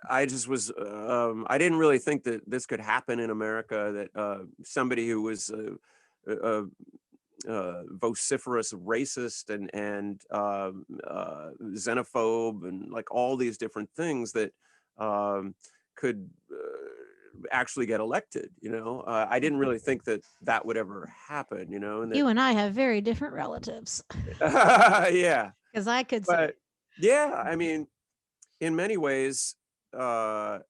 I just was, I didn't really think that this could happen in America, that somebody who was a vociferous racist and xenophobe and like all these different things that could actually get elected. I didn't really think that that would ever happen. And that You and I have very different relatives yeah, because I could see but it. yeah, I mean, in many ways, uh,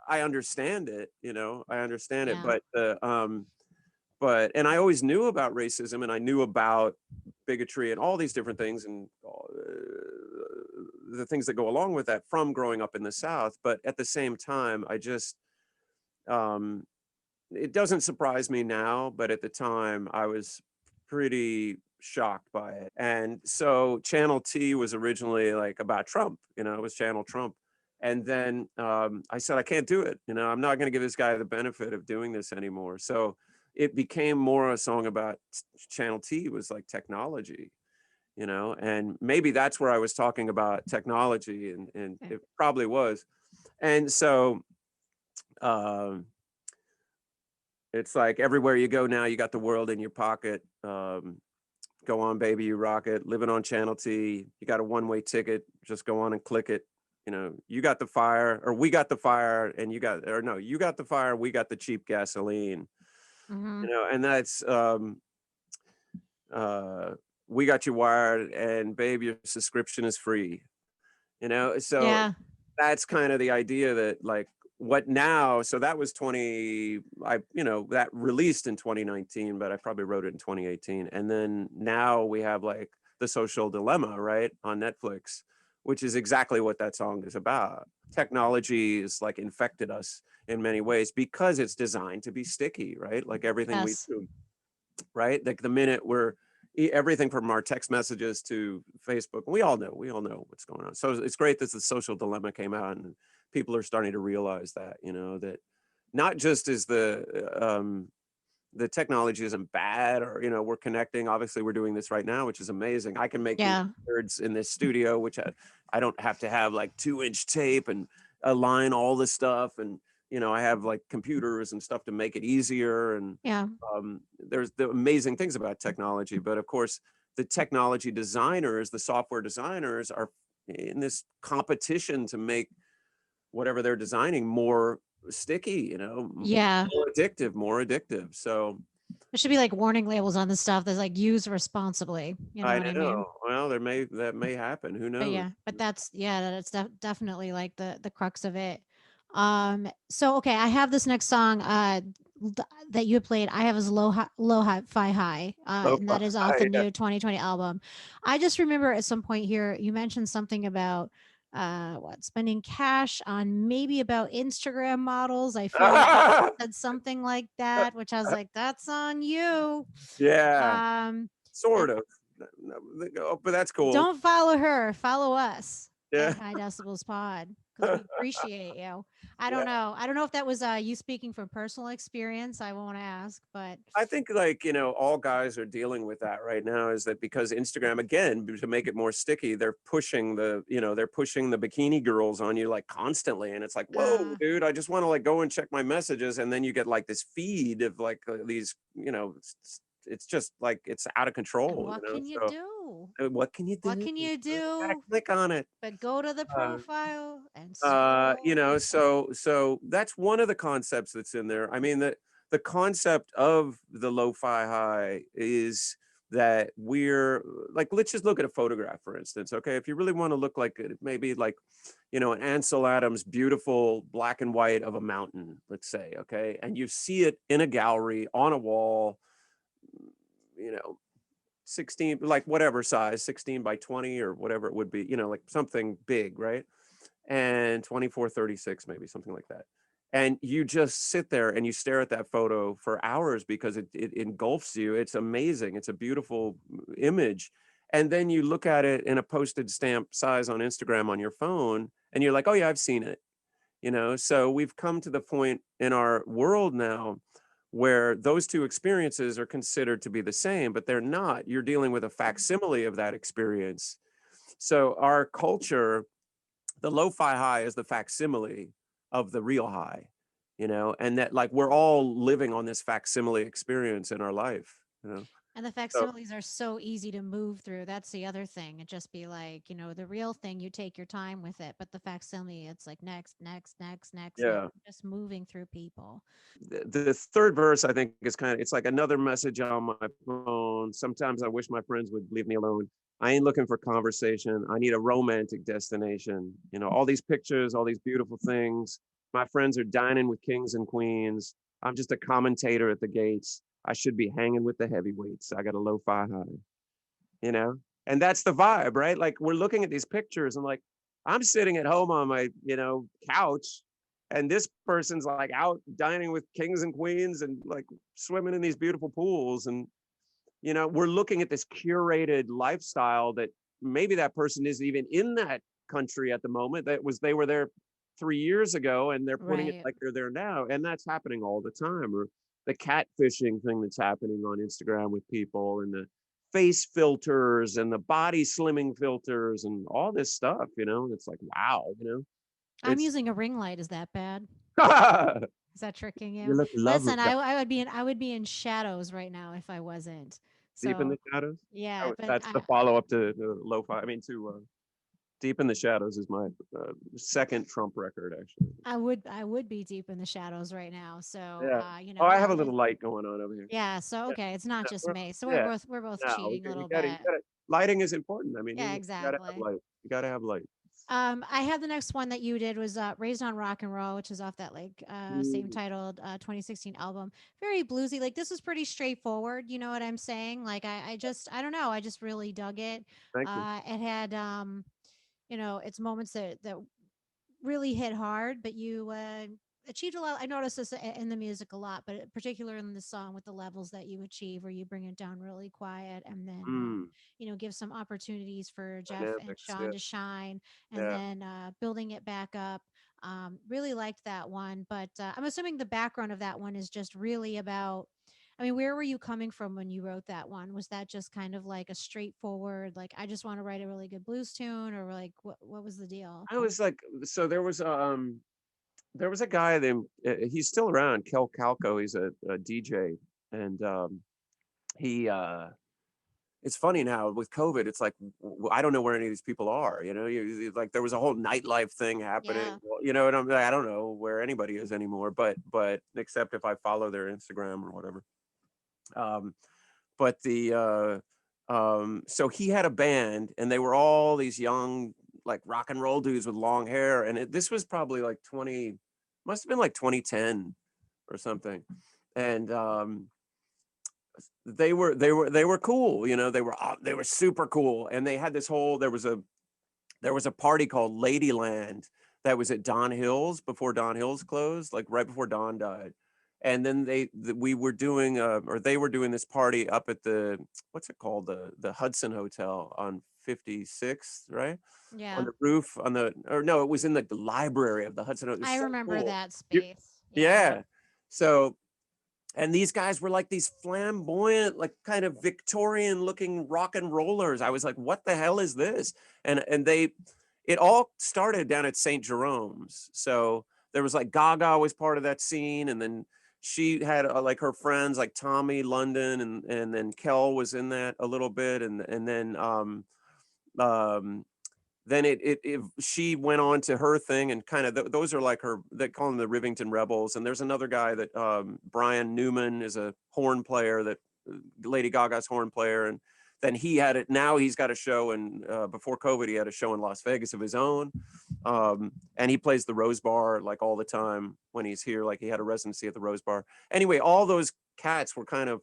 I understand it. I understand it, Yeah. but and I always knew about racism, and I knew about bigotry and all these different things, and the things that go along with that from growing up in the South. But at the same time, I just um, it doesn't surprise me now, but at the time I was pretty shocked by it. And so Channel T was originally like about Trump, it was Channel Trump. And then I said, I can't do it. I'm not going to give this guy the benefit of doing this anymore. So it became more a song about Channel T, was like technology, and maybe that's where I was talking about technology, and Okay. it probably was. And so um, it's like everywhere you go now, you got the world in your pocket. go on, baby, you rock it. Living on Channel T. You got a one-way ticket. Just go on and click it. You got the fire, or we got the fire, and or no, you got the fire. We got the cheap gasoline. Mm-hmm. And that's uh, we got you wired, and babe, your subscription is free. So Yeah. that's kind of the idea that like what now. So that was 20. That released in 2019, but I probably wrote it in 2018. And then now we have like the social dilemma, right, on Netflix, which is exactly what that song is about. Technology is like infected us in many ways because it's designed to be sticky, right? Like everything we Yes. do, right? Like the minute everything from our text messages to Facebook, we all know what's going on. So it's great that the social dilemma came out and people are starting to realize that, that not just is the technology isn't bad, or we're connecting. Obviously we're doing this right now, which is amazing. I can make these Yeah. words in this studio, which I don't have to have like 2-inch tape and align all this stuff. And I have like computers and stuff to make it easier. And Yeah. there's the amazing things about technology, but of course the technology designers, the software designers, are in this competition to make whatever they're designing more sticky, Yeah. more addictive. So There should be like warning labels on the stuff that's like use responsibly. You know I what I mean? know. Well, that may happen. Who But knows? yeah, but that's definitely like the crux of it. So okay, I have this next song that you played. I have as fi high, Oh, and that is off the yeah. new 2020 album. I just remember at some point here you mentioned something about what spending cash on maybe about Instagram models. I feel like you said something like that, which I was like, that's on you. Yeah, Um, sort and of. Oh, but that's cool. don't follow her, follow us Yeah, at High Decibels Pod because we appreciate you. I yeah. don't know. I don't know if that was you speaking from personal experience. I won't ask, but I think like all guys are dealing with that right now. Is that because Instagram, again, to make it more sticky, they're pushing the bikini girls on you like constantly, and it's like, whoa, uh, dude, I just want to like go and check my messages, and then you get like this feed of like these, it's just like it's out of and control. what can you So do? what can you What do? can you You gotta do? click on it. But go to the Uh, profile and scroll. so that's one of the concepts that's in there. I mean, the concept of the lo-fi high is that we're like, let's just look at a photograph, for instance. Okay, if you really want to look like maybe like an Ansel Adams beautiful black and white of a mountain, let's say, okay, and you see it in a gallery on a wall, you know 16, like whatever size, 16 by 20 or whatever it would be, like something big, right? And 2436, maybe something like that. And you just sit there and you stare at that photo for hours because it engulfs you. It's amazing. It's a beautiful image. And then you look at it in a postage stamp size on Instagram on your phone and you're like, oh yeah, I've seen it. So we've come to the point in our world now where those two experiences are considered to be the same, but they're not. You're dealing with a facsimile of that experience. So our culture, the lo-fi high is the facsimile of the real high, and that like we're all living on this facsimile experience in our life. And the So facsimiles are so easy to move through. That's the other thing. It just be like, the real thing, you take your time with it. But the facsimile, it's like next, next, next, next, next, yeah, just moving through people. the third verse I think is it's like another message on my phone. Sometimes I wish my friends would leave me alone. I ain't looking for conversation. I need a romantic destination. All these pictures, all these beautiful things. My friends are dining with kings and queens. I'm just a commentator at the gates. I should be hanging with the heavyweights. I got a lo-fi high, you know? And that's the vibe, right? Like we're looking at these pictures and like I'm sitting at home on my, couch, and this person's like out dining with kings and queens and like swimming in these beautiful pools. And we're looking at this curated lifestyle that maybe that person isn't even in that country at the moment. They were there 3 years ago and they're putting it Right. like they're there now. And that's happening all the time. Or the catfishing thing that's happening on Instagram with people, and the face filters and the body slimming filters and all this stuff, it's like, wow, I'm it's using a ring light. Is that bad? you Is that tricking you? look lovely. Listen, I would be in shadows right now if I wasn't. Deep in So the Shadows. yeah, but That's the follow up to Lo-Fi. I mean, to Deep in the Shadows is my second Trump record, actually. I would be deep in the shadows right now. So Yeah. you Oh, know, I have a little light going on over here. yeah. So Yeah. okay, it's not Yeah. just me. So we're Yeah. both No, cheating a you little got to, bit. lighting is important. I mean, Yeah, you got to have exactly. light. You got to have light. I have the next one that you did was "Raised on Rock and Roll," which is off that like same Mm, titled 2016 album. Very bluesy. Like this was pretty straightforward. You know what I'm saying? Like I don't know. I just really dug it. thank you. It had its moments that really hit hard, but you achieved a lot. I noticed this in the music a lot, but particularly in the song with the levels that you achieve, where you bring it down really quiet and then, Mm, give some opportunities for Jeff and dynamics. Sean Yeah. to shine and Yeah. then building it back up. Really liked that one, but I'm assuming the background of that one is just really about. I mean, where were you coming from when you wrote that one? Was that just kind of like a straightforward, like I just want to write a really good blues tune, or like what was the deal? I was like, so there was a guy named he's still around, Kel Calco. He's a DJ, and he it's funny now with COVID. It's like I don't know where any of these people are. You know, like there was a whole nightlife thing happening. Yeah. You know, and I don't know where anybody is anymore. But except if I follow their Instagram or whatever. Um, but so he had a band, and they were all these young like rock and roll dudes with long hair, and this was probably like 20, must have been like 2010 or something, and they were cool, you know, they were super cool, and they had this whole there was a party called Ladyland that was at Don Hills before Don Hills closed, like right before Don died. And then we were doing or they were doing this party up at the, what's it called, the Hudson Hotel on 56th, right? On Yeah. the roof, on the, or no, it was in the library of the Hudson Hotel. It was I so remember cool. that You, space. Yeah. yeah. So, and these guys were like these flamboyant, like kind of Victorian looking rock and rollers. I was like, what the hell is this? And it all started down at St. Jerome's. So there was like Gaga was part of that scene, and then she had like her friends like Tommy London, and then Kel was in that a little bit, and um then she went on to her thing, and kind of those are like her, they call them the Rivington Rebels. And there's another guy that Brian Newman is a horn player, that Lady Gaga's horn player. And then he had it, now he's got a show, and before COVID he had a show in Las Vegas of his own. And he plays the Rose Bar like all the time when he's here, like he had a residency at the Rose Bar. Anyway, all those cats were kind of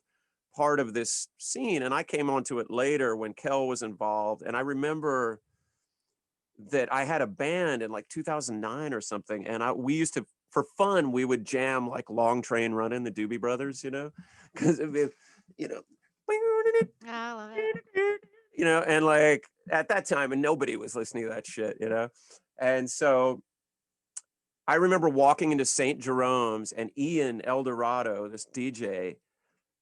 part of this scene, and I came onto it later when Kel was involved. And I remember that I had a band in like 2009 or something, and we used to, for fun, we would jam like Long Train Running, the Doobie Brothers, you know, because you know, I love it. and like at that time, and nobody was listening to that shit, you know, and so I remember walking into St. Jerome's, and Ian Eldorado, this DJ,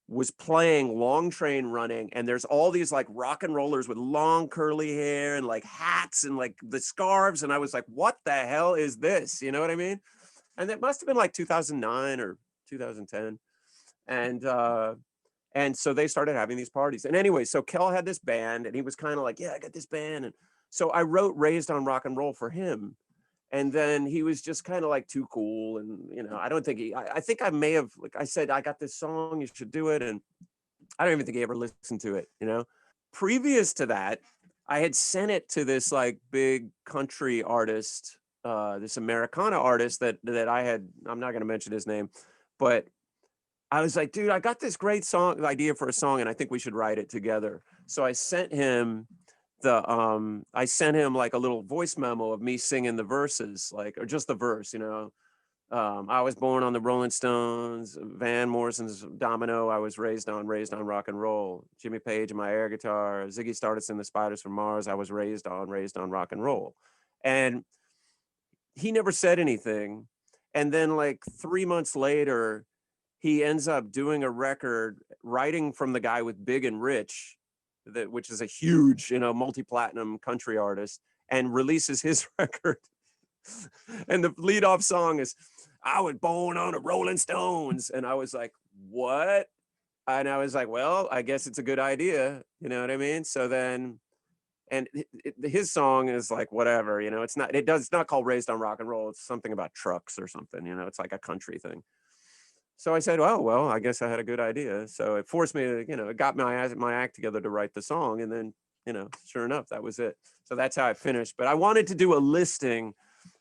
was playing Long Train Running, and there's all these like rock and rollers with long curly hair and like hats and like the scarves, and I was like, what the hell is this, you know what I mean? And it must have been like 2009 or 2010. And so they started having these parties, and anyway, so Kel had this band, and he was kind of like, yeah, I got this band. And so I wrote Raised on Rock and Roll for him, and then he was just kind of like too cool. And I don't think I think I may have, like I said, I got this song, you should do it. And I don't even think he ever listened to it. Previous to that, I had sent it to this like big country artist, this Americana artist that I'm not going to mention his name, but I was like, dude, I got this great song idea for a song, and I think we should write it together. So I sent him like a little voice memo of me singing the verses, like, or just the verse. I was born on the Rolling Stones, Van Morrison's Domino. I was raised on rock and roll. Jimmy Page and my air guitar. Ziggy Stardust and the Spiders from Mars. I was raised on rock and roll. And he never said anything. And then like 3 months later, he ends up doing a record, writing from the guy with Big and Rich, which is a huge, multi-platinum country artist, and releases his record. And the lead off song is, I was born on the Rolling Stones. And I was like, what? and I was like, well, I guess it's a good idea. You know what I mean? So then, and his song is like whatever, you know. It's not called "Raised on Rock and Roll." It's something about trucks or something, you know. It's like a country thing. So I said, "Oh well, I guess I had a good idea." So it forced me to, you know, it got my act together to write the song, and then, you know, sure enough, that was it. So that's how I finished. But I wanted to do a listing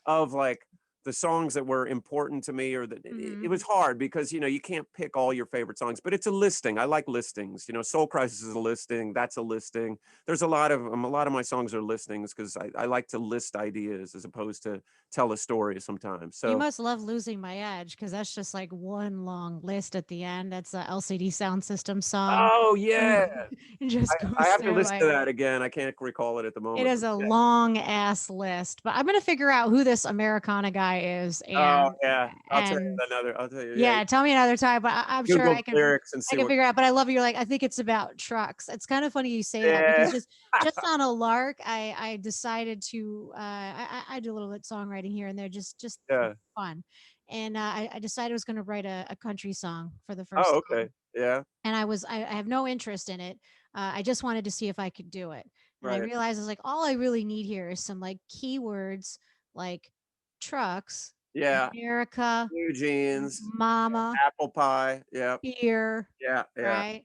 of like the songs that were important to me, or that it Hmm. was hard because, you know, you can't pick all your favorite songs, but it's a listing. I like listings. You know, Soul Crisis is a listing. That's a listing. There's a lot of my songs are listings because I like to list ideas as opposed to tell a story sometimes. You So, must love Losing My Edge because that's just like one long list at the end. That's a LCD Sound System song. oh yeah, It just I goes have to through listen to like that again. I can't recall it at the it moment, is but a yeah. long ass list. But I'm gonna figure out who this Americana guy is Oh yeah, I'll tell and you another. I'll tell you. Yeah, yeah, tell me another time. But I'm sure Google lyrics and I see can what. figure out. But I love you're like I think it's about trucks. It's kind of funny you say that because Yeah, just on a lark, I decided to I do a little bit songwriting here and there just for yeah. fun, and I decided I was going to write a country song for the first Oh, time, okay. Yeah, and I have no interest in it. I just wanted to see if I could do it, and I right. realized I was like all I really need here is some like keywords like trucks, Yeah, America, blue jeans, mama, apple pie. Yeah, beer, yeah, yeah. right?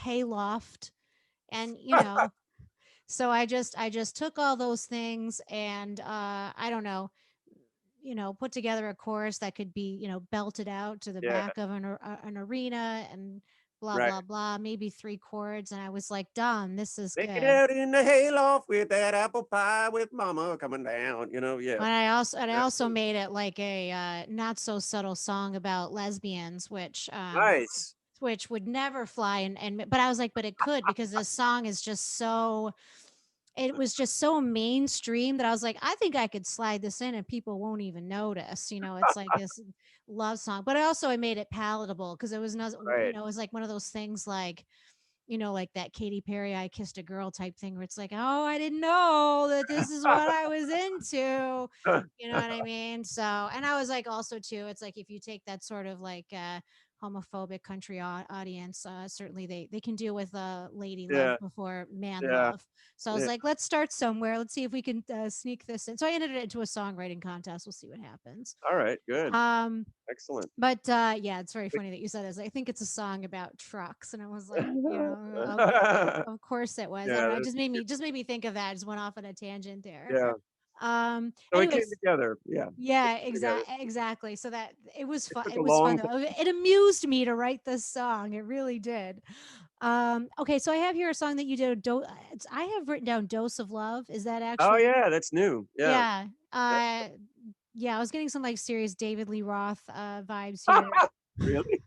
Hayloft. And so I just took all those things and I don't know, put together a chorus that could be, belted out to the Yeah, back of an arena and blah right. blah blah, maybe three chords and I was like, "Done. This is Making good." out in the hayloft with that apple pie with mama coming down. You know, yeah. And I also made it like a not so subtle song about lesbians, Nice. which would never fly and but I was like, but it could because this song is just so it was just so mainstream that I was like, I think I could slide this in and people won't even notice. It's like this love song. But I made it palatable because it was not, Right. it was like one of those things like, like that Katy Perry I kissed a girl type thing where it's like, oh, I didn't know that this is what I was into. You know what I mean? So, and I was like, also too, it's like if you take that sort of like homophobic country audience, certainly they can deal with lady love Yeah, before man yeah, love. So I was yeah. like, let's start somewhere. Let's see if we can sneak this in. So I entered it into a songwriting contest. We'll see what happens. All right, good. Um, Excellent. but yeah, it's very funny that you said this. I think it's a song about trucks, and I was like, of course it was. I Yeah, don't know. It that's just made me think of that. I just went off on a tangent there. yeah. So it came Anyways, together. Yeah, it yeah, came together. exactly. So that it was It fun. took It a was fun long though. time. It amused me to write this song. It really did. Okay, so I have here a song that you did. I have written down "Dose of Love." Is that Oh actually? yeah, that's new. Yeah. Yeah. Yeah. Yeah. I was getting some like serious David Lee Roth vibes here. Really?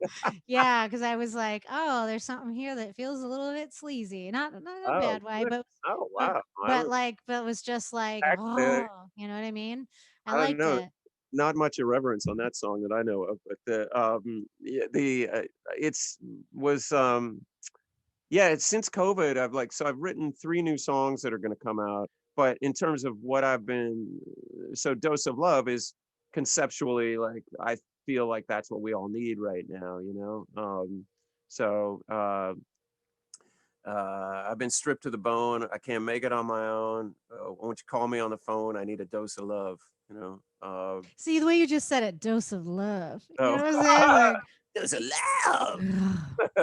Yeah, because I was like, "Oh, there's something here that feels a little bit sleazy." Not in a Oh, bad way, good. but Oh, but wow. I but don't like but it was just like, actually, "Oh," you know what I mean? I I don't liked know. it. Not much irreverence on that song that I know of, but yeah, it's was yeah, it's since COVID. I've written 3 new songs that are going to come out. But in terms of what I've been, so Dose of Love is conceptually like I feel like that's what we all need right now. You know, so I've been stripped to the bone. I can't make it on my own. Won't you call me on the phone? I need a dose of love. You know. See, the way you just said it, "Dose of love." You So know what I'm saying? Like, dose of love.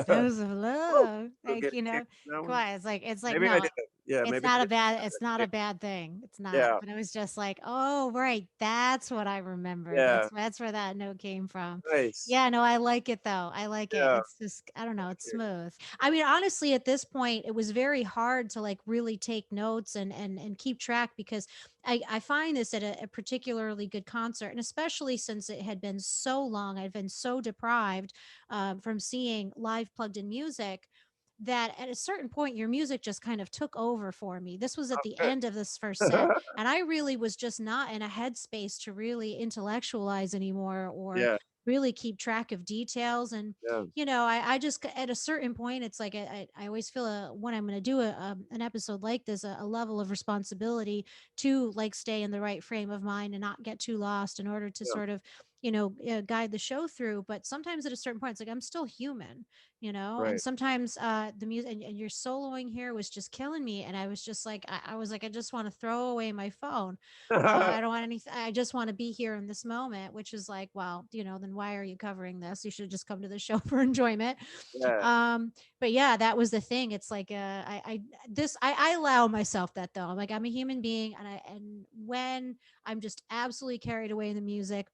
"Dose of Woo! love." Go Like, get a kick on that come one. on. It's like, Maybe I no, did. Yeah, maybe I did. it's not a bad thing. It's not. Yeah, But it was just like, oh right, that's what I remember. yeah. That's where that note came from. Nice. Yeah, no, I like it though. I like it. Yeah. It's just I don't know, Thank it's you. smooth. I mean, honestly, at this point, it was very hard to like really take notes and keep track because I find this at a particularly good concert, and especially since it had been so long, I've been so deprived from seeing live plugged in music that at a certain point your music just kind of took over for me. This was at the Okay. end of this first set and I really was just not in a headspace to really intellectualize anymore or Yeah, really keep track of details and yeah, I just at a certain point it's like I always feel when I'm going to do an episode like this a level of responsibility to like stay in the right frame of mind and not get too lost in order to yeah, sort of guide the show through. But sometimes at a certain point, it's like I'm still human, and Right. sometimes the music and your soloing here was just killing me. And I was just like, I was like, I just want to throw away my phone. I don't want anything. I just want to be here in this moment, which is like, well, then why are you covering this? You should just come to the show for enjoyment. Yeah. Um, but yeah, that was the thing. It's like, I allow myself that though. I'm like, I'm a human being, and when I'm just absolutely carried away in the music,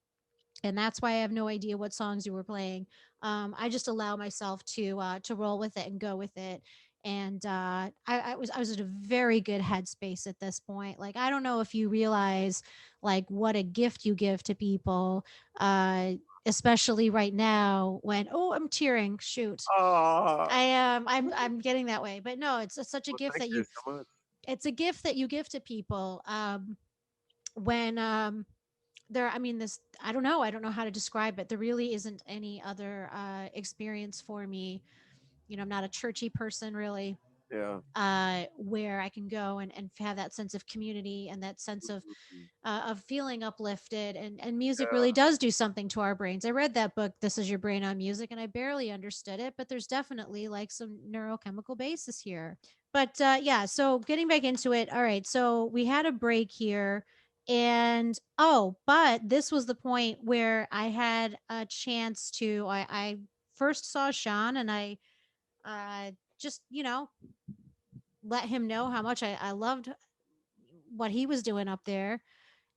and that's why I have no idea what songs you were playing. I just allow myself to roll with it and go with it. And I was at a very good headspace at this point. Like, I don't know if you realize like what a gift you give to people, uh, especially right now when, oh, I'm tearing. Shoot, Oh, I am. I'm getting that way. But no, it's such a well, gift thank that you you. so much. It's a gift that you give to people. When there, I mean, this, I don't know how to describe it. There really isn't any other experience for me. I'm not a churchy person really, Yeah. where I can go and have that sense of community and that sense Mhm. of feeling uplifted. And music Yeah. really does do something to our brains. I read that book, This Is Your Brain on Music, and I barely understood it, but there's definitely like some neurochemical basis here. But yeah, so getting back into it. All right, so we had a break here. And oh, but this was the point where I had a chance to, I first saw Sean, and I just, let him know how much I loved what he was doing up there.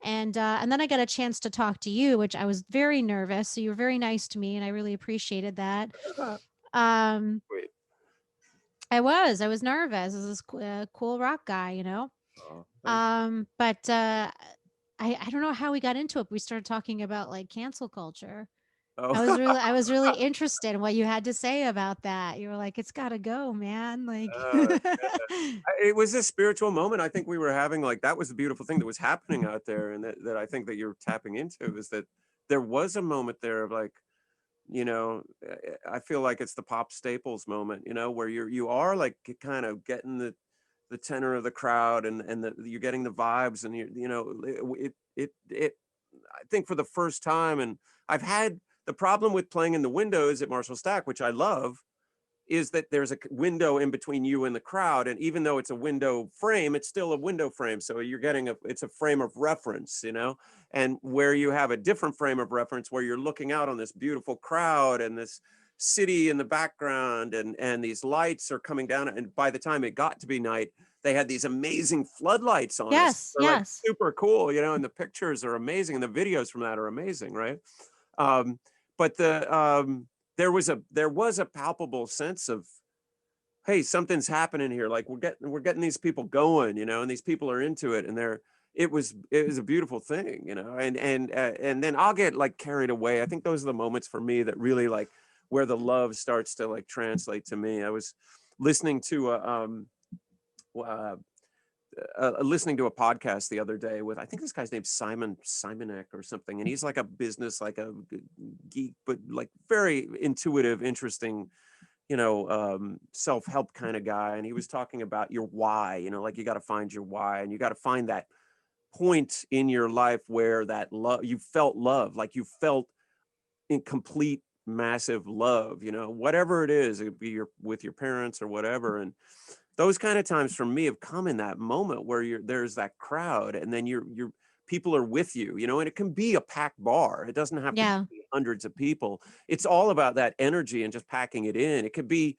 And then I got a chance to talk to you, which I was very nervous. So you were very nice to me, and I really appreciated that. Um, Wait. I was nervous. This is cool rock guy, Oh, thank you. But I don't know how we got into it. We started talking about like cancel culture. Oh, I was really interested in what you had to say about that. You were like, it's got to go, man. Like, uh, it was a spiritual moment. I think we were having like that was the beautiful thing that was happening out there, and that I think that you're tapping into is that there was a moment there of like, I feel like it's the pop staples moment, where you are like kind of getting the tenor of the crowd, and you're getting the vibes, and it I think for the first time. And I've had the problem with playing in the windows at Marshall Stack, which I love, is that there's a window in between you and the crowd, and even though it's a window frame, it's still a window frame, so you're getting it's a frame of reference, and where you have a different frame of reference where you're looking out on this beautiful crowd and this city in the background, and these lights are coming down, and by the time it got to be night, they had these amazing floodlights on us. yes, They're like yes, super cool, and the pictures are amazing, and the videos from that are amazing, right? um, but there was a palpable sense of, hey, something's happening here, like we're getting these people going, and these people are into it, and it was a beautiful thing, and then I'll get like carried away. I think those are the moments for me that really like where the love starts to like translate to me. I was listening to uh, listening to a podcast the other day with, I think this guy's named Simon Simonek or something, and he's like a business, like a geek, but like very intuitive, interesting, self-help kind of guy. And he was talking about your why, like you got to find your why, and you got to find that point in your life where that love, you felt love, like you felt in complete massive love, whatever it is, it could be with your parents or whatever. And those kind of times for me have come in that moment where there's that crowd, and then you're people are with you, and it can be a packed bar. It doesn't have to yeah, be hundreds of people. It's all about that energy and just packing it in. It could be,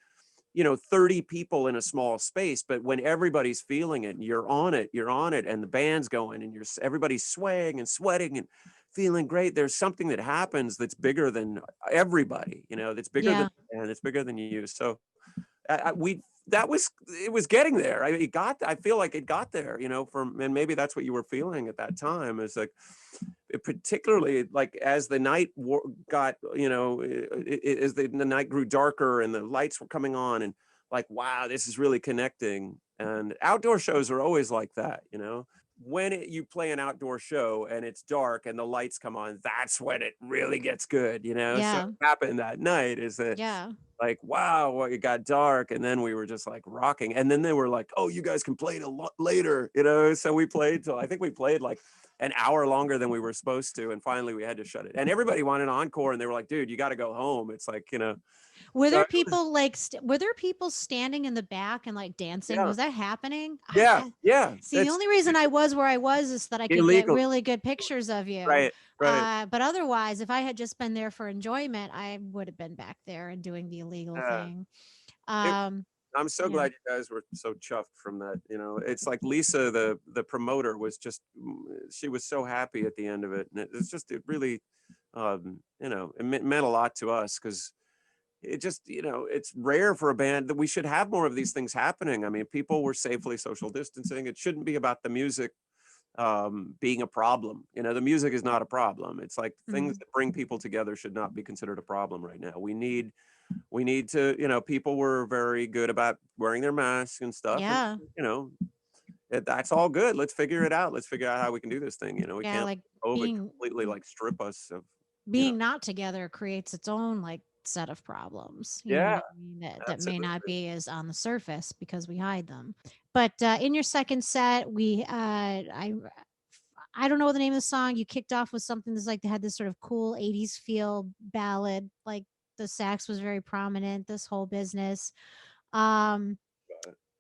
30 people in a small space, but when everybody's feeling it, and you're on it, and the band's going, and everybody's swaying and sweating and feeling great. There's something that happens that's bigger than everybody, that's bigger than, yeah, and it's bigger than you. So we that was it was getting there. I feel like it got there, and maybe that's what you were feeling at that time. Is like, particularly like as the night got, as the night grew darker and the lights were coming on, and like, wow, this is really connecting. And outdoor shows are always like that, when you play an outdoor show and it's dark and the lights come on, that's when it really gets good, so yeah, what happened that night is that, yeah, like, wow, well, it got dark, and then we were just like rocking, and then they were like, oh, you guys can play it a lot later, so we played till, I think we played like an hour longer than we were supposed to, and finally we had to shut it. And everybody wanted an encore, and they were like, "Dude, you got to go home." It's like, Were so there it was, people like were there people standing in the back and like dancing? yeah, Was that happening? yeah, yeah. See, the It's only reason I was where I was is that I could get illegal, really good pictures of you. right? Right. But otherwise, if I had just been there for enjoyment, I would have been back there and doing the illegal Uh, thing. it, Um, I'm so yeah. glad you guys were so chuffed from that. It's like Lisa, the promoter, was just, she was so happy at the end of it, and it really, it meant a lot to us because it just, it's rare for a band that we should have more of these things happening. I mean, people were safely social distancing. It shouldn't be about the music being a problem. The music is not a problem. It's like things Mhm. that bring people together should not be considered a problem right now. We need to, people were very good about wearing their masks and stuff. And, Yeah. you know, that's all good. Let's figure it out. Let's figure out how we can do this thing. We Yeah, can't like let COVID being completely like strip us of, being not together creates its own like set of problems. You know what yeah, I mean? That may not absolutely. be as on the surface because we hide them. But in your second set, I don't know the name of the song. You kicked off with something that's like they had this sort of cool 80s feel ballad. Like the sax was very prominent, this whole business. Um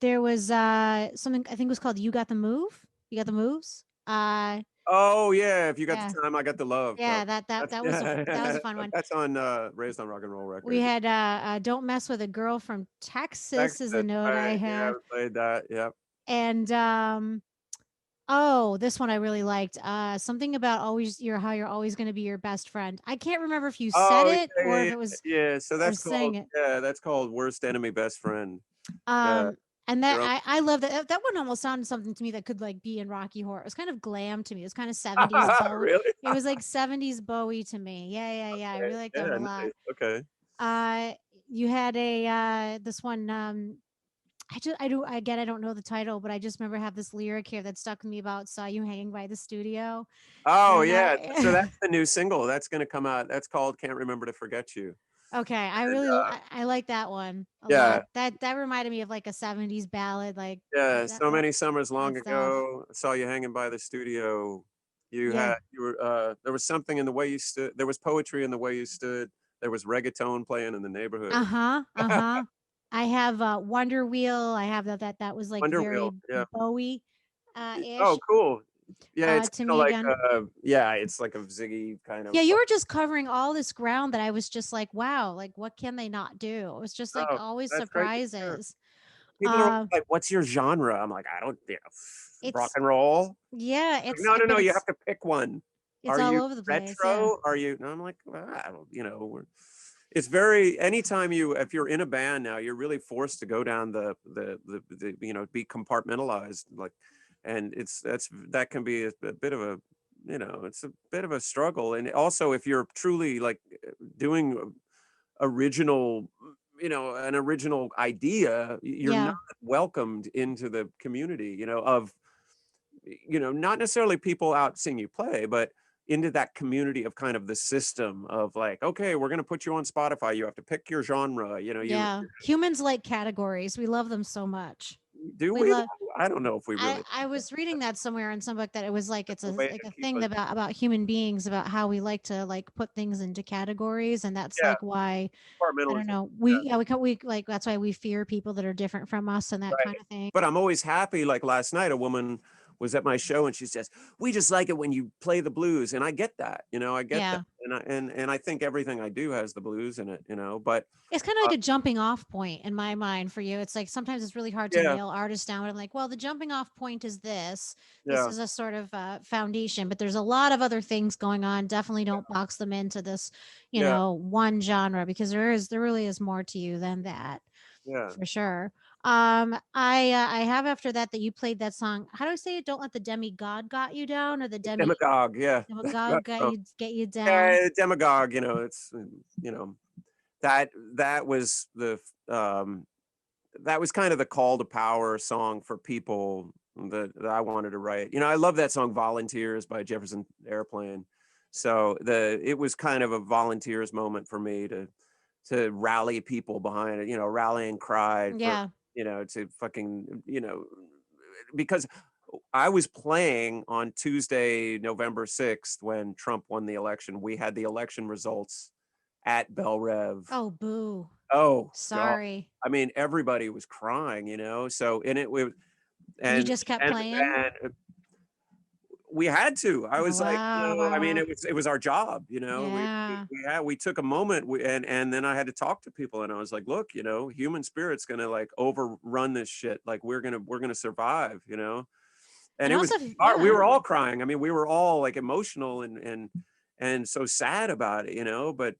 there was something I think was called You Got the Move. You Got the Moves. Oh yeah, if you got the Yeah. time, I got the love, bro. Yeah, That's that was yeah, a fun one. that's on Raised on Rock and Roll We record. had Don't Mess with a Girl from Texas is a Texas, note I right? Yeah, have. we played that. Yep. And oh, this one I really liked. Something about always you're how you're always going to be your best friend. I can't remember if you said Oh it yeah, or yeah, if yeah. it was Yeah, so or that's sang called it. Worst Enemy Best Friend. Uh, Um and that your own. I love that one almost sounded something to me that could like be in Rocky Horror. It was kind of glam to me. It was kind of 70s Bowie. Really? It was like 70s Bowie to me. Yeah, yeah, yeah. I Okay. really liked that Yeah, a lot. nice. Okay. Uh you had a this one I don't know the title, but I just remember have this lyric here that stuck with me about saw you hanging by the studio. Oh And yeah. So I that's the new single that's gonna come out. That's called Can't Remember to Forget You. okay, And I like that one a yeah, lot. That reminded me of like a 70s ballad, like yeah. So many summers that long stuff. ago, I saw you hanging by the studio. Yeah. You were there was something in the way you stood. There was poetry in the way you stood. There was reggaeton playing in the neighborhood. Uh-huh. Uh-huh. I have Wonder Wheel. I have that was like Wonder very Wheel. Yeah. Bowie Oh, ish cool. Yeah, it's to kind of me like again. yeah, it's like a Ziggy kind Yeah, of. you were just covering all this ground that I was just like, wow, like what can they not do? It was just like Oh, always that's great to hear. surprises. People are always Uh, like, "What's your genre?" I'm like, "I don't, rock it's and roll." yeah, Like, no, no, no, but you have to pick one. it's Are all you over the place. Yeah, retro? Are you? And I'm like, well, I don't, it's very, anytime if you're in a band now, you're really forced to go down be compartmentalized. Like, and that can be a bit of a, it's a bit of a struggle. And also if you're truly like doing original, an original idea, you're not yeah, welcomed into the community, of, not necessarily people out seeing you play, but into that community of kind of the system of like, okay, we're going to put you on Spotify. You have to pick your genre. yeah. Humans like categories. We love them so much. Do We we? love. I don't know if we really I was reading that somewhere in some book that it was like it's a a way like to a keep thing us. about human beings about how we like to like put things into categories and that's Yeah, like why I don't compartmentalization. know we like that's why we fear people that are different from us and that Right. kind of thing. But I'm always happy. Like last night, a woman was at my show and she says, "We just like it when you play the blues." And I get that, I get that. Yeah. And I think everything I do has the blues in it, but It's kind of uh, like a jumping off point in my mind for you. It's like sometimes it's really hard to yeah, nail artists down. But I'm like, well, the jumping off point is this. This yeah, is a sort of foundation, but there's a lot of other things going on. Definitely don't box them into this, yeah, one genre because there really is more to you than that yeah. for sure. I have after that you played that song. How do I say it? Don't let the demigod got you down or the Demagogue, yeah. demagogue get you down. Yeah, demagogue, it's you know, that was that was kind of the call to power song for people that I wanted to write. I love that song Volunteers by Jefferson Airplane. So it was kind of a volunteers moment for me to rally people behind it, rallying cry for, Yeah. to fucking, because I was playing on Tuesday, November 6th, when Trump won the election. We had the election results at Bell Rev. Oh, boo. Oh god. Sorry. I mean, everybody was crying, you know. So in it we And you and just kept and playing? and we had to. I Oh, was like, wow, I mean, wow. it was our job, you know. Yeah. We took a moment, and then I had to talk to people, and I was like, look, you know, human spirit's gonna like overrun this shit. Like we're gonna survive, you know. And And it was also, we yeah. were all crying. I mean, we were all like emotional and so sad about it, you know. But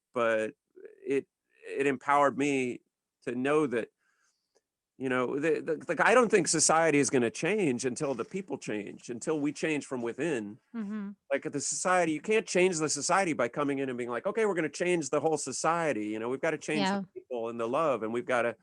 it it empowered me to know that, you know, I don't think society is going to change until the people change, until we change from within. Mhm. Like the society, you can't change the society by coming in and being like, okay, we're going to change the whole society. You know, we've got to change the Yeah. people and the love, and we've got to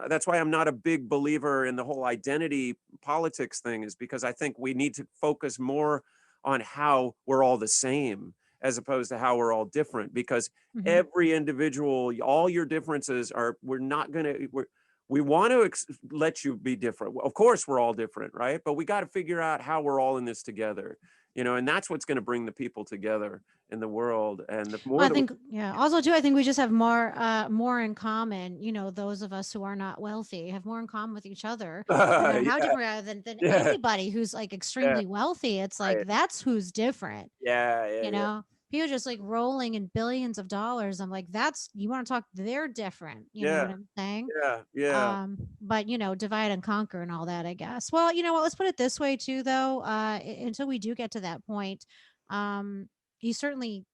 that's why I'm not a big believer in the whole identity politics thing, is because I think we need to focus more on how we're all the same as opposed to how we're all different, because Mhm. every individual, all your differences are, we're not going to we want to let you be different. Of course we're all different, right? But we got to figure out how we're all in this together, you know, and that's what's going to bring the people together in the world. And the Well, more I that we think, yeah. Also, too, I think we just have more in common. You know, those of us who are not wealthy have more in common with each other, no matter how yeah, different we are than yeah, anybody who's like yeah, extremely wealthy. It's like right. that's who's different. Yeah, yeah, You yeah. know, people just like rolling in billions of dollars. I'm like, that's you want to talk? They're different. You know Yeah, what I'm saying? yeah, yeah. But you know, divide and conquer and all that, I guess. Well, you know what? Let's put it this way too, though. Until we do get to that point, um, you certainly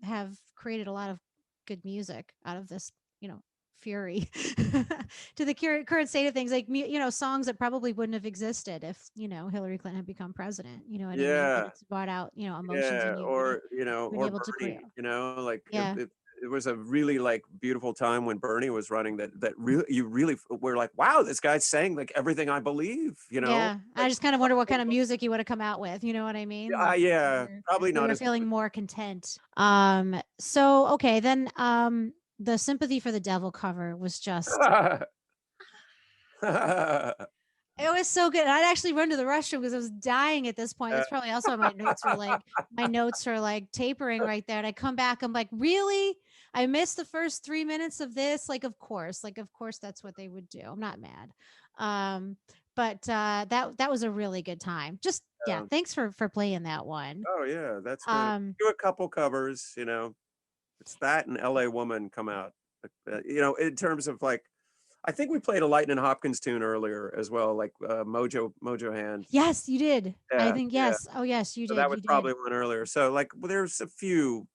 have created a lot of good music out of this, you know, fury to the current state of things. Like, you know, songs that probably wouldn't have existed if, you know, Hillary Clinton had become president. You know what I mean? But Yeah, it's brought out, you know, emotions yeah, in you that or, have you know, been or able to create. Bernie, you know, like Yeah. it was a really like beautiful time when Bernie was running, that really, you really were like, wow, this guy's saying like everything I believe, you know? Yeah. I Like, just kind of wonder what kind of music you would have come out with. You know what I mean? Like, yeah, probably we not were as feeling more content. So okay, then the Sympathy for the Devil cover was just much. it was so good. I'd actually run to the restroom because I was dying at this point. That's probably also why my notes are like tapering right there. And I come back, I'm like, really? I missed the first 3 minutes of this. Like of course that's what they would do. I'm not mad. Um, but that was a really good time. Just yeah, Um, thanks for playing that one. oh yeah, that's good. Um, Do a couple covers, you know. It's that and LA Woman come out. You know, in terms of like, I think we played a Lightning Hopkins tune earlier as well, like Mojo Hand. yes, you did. I Yeah, think yeah. yes. Oh yes, you So that did. was You did. probably one earlier. So like, well, there's a few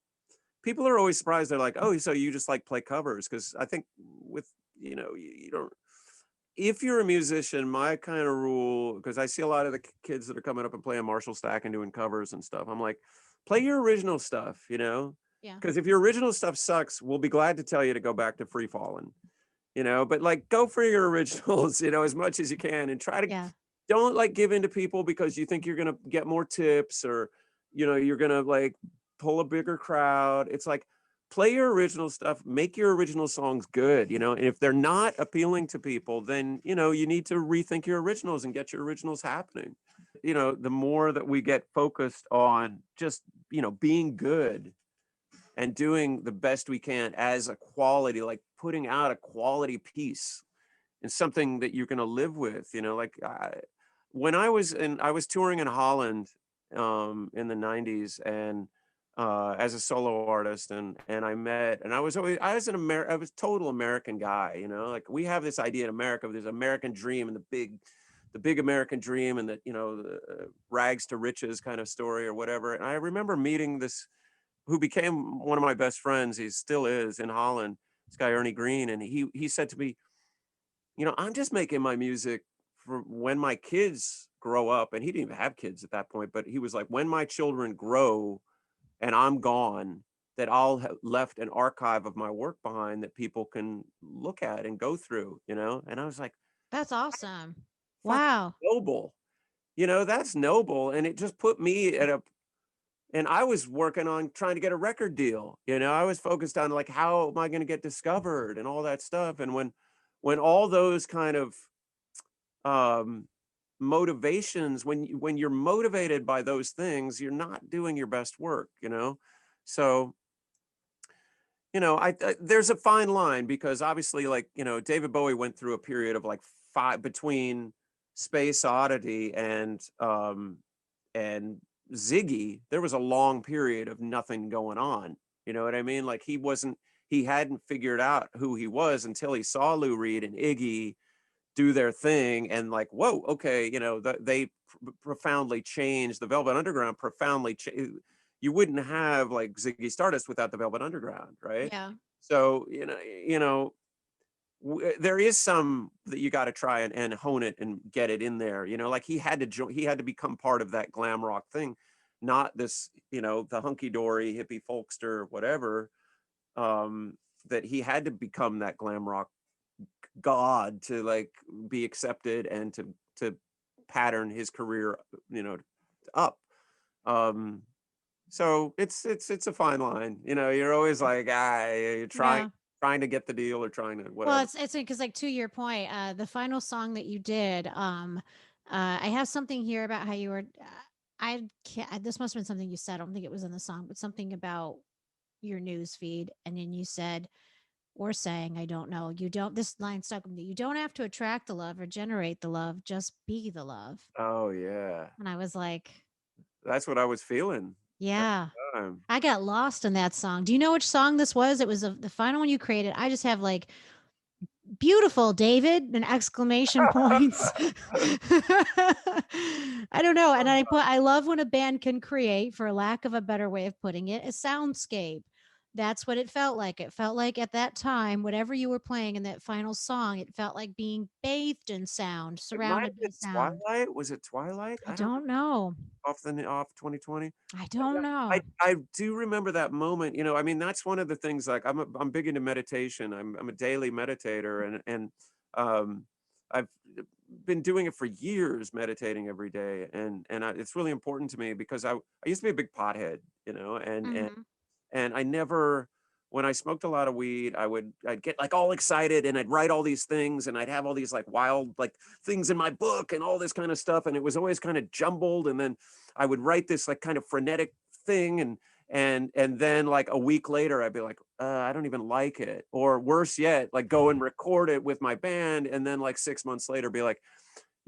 people are always surprised. They're like, oh, so you just like play covers? Because I think with, you know, you don't. If you're a musician, my kind of rule, because I see a lot of the kids that are coming up and playing Marshall Stack and doing covers and stuff. I'm like, play your original stuff, you know, Yeah. because if your original stuff sucks, we'll be glad to tell you to go back to Free Fallin', you know. But like, go for your originals, you know, as much as you can, and try to Yeah. don't like give in to people because you think you're gonna get more tips, or, you know, you're gonna like pull a bigger crowd. It's like, play your original stuff, make your original songs good, you know. And if they're not appealing to people, then, you know, you need to rethink your originals and get your originals happening. You know, the more that we get focused on just, you know, being good and doing the best we can as a quality, like putting out a quality piece and something that you're going to live with, you know. Like when I was touring in Holland in the 90s, and as a solo artist, and I met, and I was I was total American guy, you know. Like we have this idea in America, there's American dream, and the big American dream, and that, you know, the rags to riches kind of story or whatever. And I remember meeting this, who became one of my best friends, he still is, in Holland, this guy Ernie Green, and he said to me, you know, I'm just making my music for when my kids grow up. And he didn't even have kids at that point, but he was like, when my children grow and I'm gone, that I'll have left an archive of my work behind that people can look at and go through, you know? And I was like, That's awesome. fucking Wow. noble, you know, that's noble. And it just put me at a, and I was working on trying to get a record deal, you know, I was focused on like, how am I going to get discovered and all that stuff. And when all those kind of, um, motivations, when you're motivated by those things, you're not doing your best work, you know. So there's a fine line, because obviously, like, David Bowie went through a period of like five between Space Oddity and Ziggy. There was a long period of nothing going on. You know what I mean? Like, he hadn't figured out who he was until he saw Lou Reed and Iggy do their thing, and like, whoa, okay, they profoundly changed the Velvet Underground. Profoundly You wouldn't have like Ziggy Stardust without the Velvet Underground, right? Yeah. So there is some that you got to try and hone it and get it in there. Like, he had to become part of that glam rock thing, not this, the hunky dory hippie folkster whatever. That he had to become that glam rock god to like be accepted and to pattern his career, up. Um, so it's a fine line. You're always like, you're Yeah. trying to get the deal, or trying to Well, whatever. it's because, like, to your point, the final song that you did, I have something here about how you were. I can't. This must have been something you said. I don't think it was in the song, but something about your news feed, and then you said or saying, I don't know. You don't. This line stuck with me. You don't have to attract the love or generate the love. Just be the love. Oh yeah, And I was like, that's what I was feeling at yeah. the time. I got lost in that song. Do you know which song this was? It was the final one you created. I just have like beautiful, David, and exclamation points. I don't know. And I love when a band can create, for lack of a better way of putting it, a soundscape. That's what it felt like. It felt like at that time, whatever you were playing in that final song, it felt like being bathed in sound, It might surrounded have by been sound. Twilight. Was it Twilight? I I don't don't know. off 2020. I But don't yeah, know. I do remember that moment. I mean, that's one of the things. Like, I'm big into meditation. I'm a daily meditator, and um, I've been doing it for years, meditating every day, and it's really important to me, because I used to be a big pothead, Hmm. and I never, when I smoked a lot of weed, I'd get like all excited, and I'd write all these things, and I'd have all these like wild like things in my book and all this kind of stuff, and it was always kind of jumbled, and then I would write this like kind of frenetic thing, and then like a week later I'd be like, I don't even like it, or worse yet, like go and record it with my band, and then like 6 months later be like,